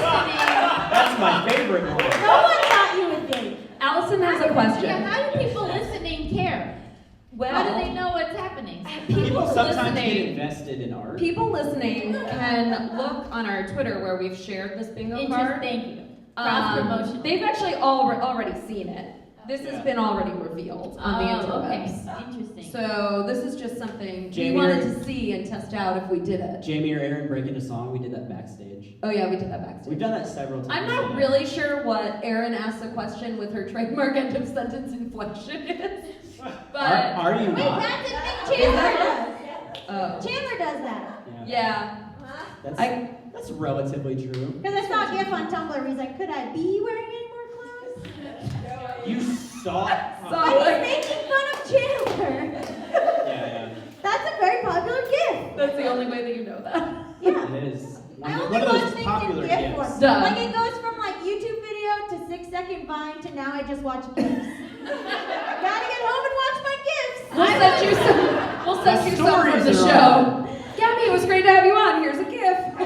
That's my favorite one. No one thought you would date. Allison has a question. Yeah, how do people listening care? Well, How do they know what's happening? People sometimes get listening. invested in art. People listening can look on our Twitter where we've shared this bingo card. Thank you. Cross promotion. They've actually already seen it. This has Yeah. been already revealed on the okay. interwebs. Interesting. So this is just something we Jamie wanted or- to see and test out if we did it. Jamie or Erin breaking a song, we did that backstage. Oh yeah, we did that backstage. We've done that several times. I'm not yeah. really sure what Erin asked the question with her trademark end of sentence inflection is, but Are you Wait, not? that's a thing Chandler does. oh Chandler does that. yeah, That's relatively true. Because I saw a gif on Tumblr where he's like, could I be wearing any more clothes? You saw. But he's making fun of Chandler. Yeah. That's a very popular gif. that's the only way that you know that. Yeah. It is. I One only of watch those things popular in GIF gifts. form. Duh. Like it goes from like YouTube video to 6-second Vine to now I just watch GIFs. Gotta get home and watch my GIFs. We'll send you some. We'll send The you some from the stories are show. Gabby, it was great to have you on. Here's a gift.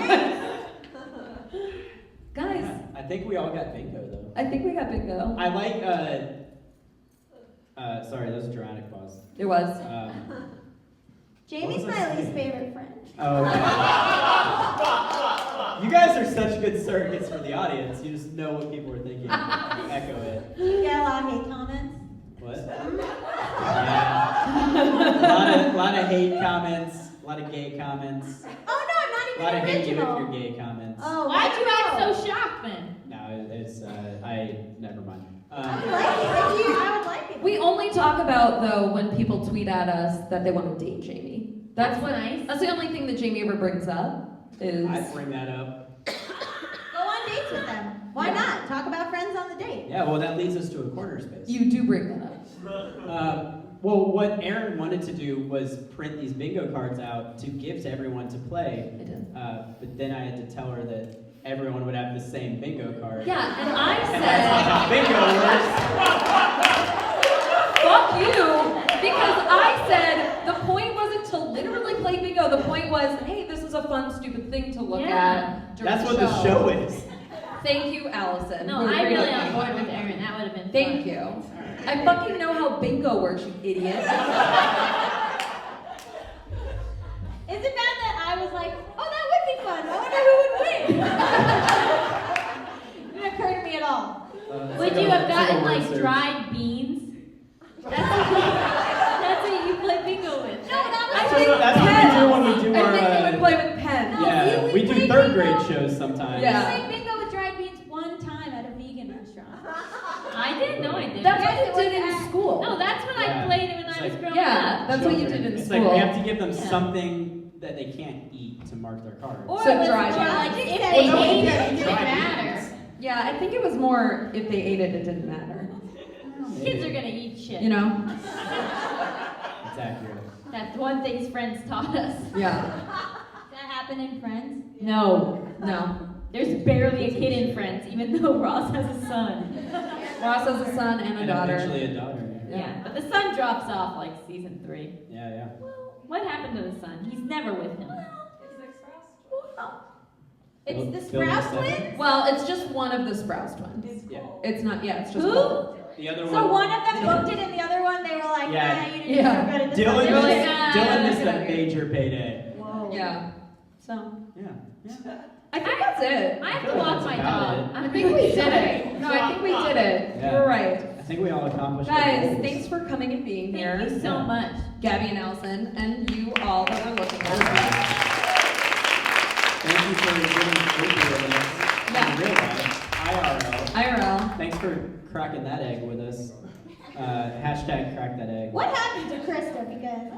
Guys, I think we all got bingo though. I think we got bingo. I like. Sorry, that was a dramatic pause. It was. Jamie's What was I my least saying? favorite friend. Oh, okay. You guys are such good surrogates for the audience. You just know what people are thinking. You echo it. You get a lot of hate comments. What? Yeah. A lot of hate comments. A lot of gay comments. Oh no, A I'm lot not of even hate you if original. you're gay comments. Oh, Why'd you wow. act so shocked then? No, it's never mind. I would like it if you. I would like it. We only talk about though when people tweet at us that they want to date Jamie. That's what. nice. That's the only thing that Jamie ever brings up. Is I bring that up. Go on dates with them. Why Yeah. not? Talk about friends on the date. Yeah, well, that leads us to a corner space. you do bring that up. Well, what Erin wanted to do was print these bingo cards out to give to everyone to play. I did. But then I had to tell her that everyone would have the same bingo card. Yeah, and I And that's not how bingo works. fuck you, because I said the point wasn't to literally play bingo. The point was, hey, this is a fun, stupid thing to look Yeah. at during That's the what the show is. Thank you, Allison. No, You were I'm great really at on that. board with Erin. That would have been Thank fun. you. I fucking know how bingo works, you idiot. Is it bad that I was like, oh, that would be fun. I wonder who would win. It didn't occur to me at all. Would you have gotten like dried beans? That's what you play bingo with. No, that was I think That's what we do when we do I think we our. would play with pens. No. Yeah, we we do play third bingo. grade shows sometimes. Yeah. I played bingo with dried beans one time at a vegan restaurant. I didn't know I did. That's Yes, what it you was did in at- school. No, that's what Yeah. I played when It's I was like- growing Yeah, up. that's what you Children. did in It's school. like we have to give them Yeah. something that they can't eat to mark their card. Or So it was dried more beans. like if Or they no, ate yeah, it, it didn't dried matter. beans. Yeah, I think it was more if they ate it, it didn't matter. Kids are gonna eat shit. You know? It's accurate. That's one thing Friends taught us. Yeah. Does that happen in Friends? No. There's Barely a kid in Friends, even though Ross has a son. Ross has a son and a And daughter. eventually a daughter. Yeah, but the son drops off like season 3. Yeah. What happened to the son? He's never with him. It's the Phil Sprouse Sprouse? twins? Well, it's just one of the Sprouse twins. Yeah. It's not, yeah, it's just Who? one. The other So one of them booked it and the other one, they were like, Yeah. nah, you didn't Yeah. do good at this Dylan one. They were like, missed, "Ah, Dylan missed get a out of here." major payday. Whoa. Yeah. So, Yeah. I think that's it. I have feel to like walk that's my about dog. it. I think we did it. No, I think we did it. Yeah. You're right. I think we all accomplished our Guys, goals. thanks for coming and being here. Thank you so Yeah. much. Gabby and Allison, and you all that are looking at us. Thank you for getting with us Yeah. in real life. IRL. IRL. Thanks for cracking that egg with us. Hashtag crack that egg. What happened to Krista? Because,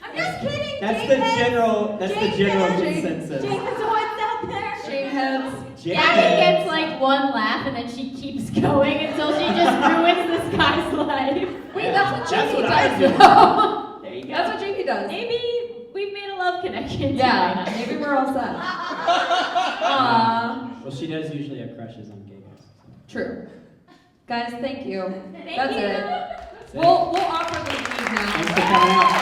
I'm just kidding. That's Jake the heads. general Jake general heads. consensus. Jake is the one out there. Shame heads. Jake Gabby heads. gets like one laugh and then she keeps going until she just ruins this guy's life. Wait, Yeah, that's what that's Jamie what I does. do. though. There you go. That's what Jamie does. Maybe we've made a love connection. Yeah, tonight. maybe we're all set. Well, she does usually have crushes on gay guys. True. Guys, thank you. Thank That's you. it. We'll offer the leave now. Thanks for coming out.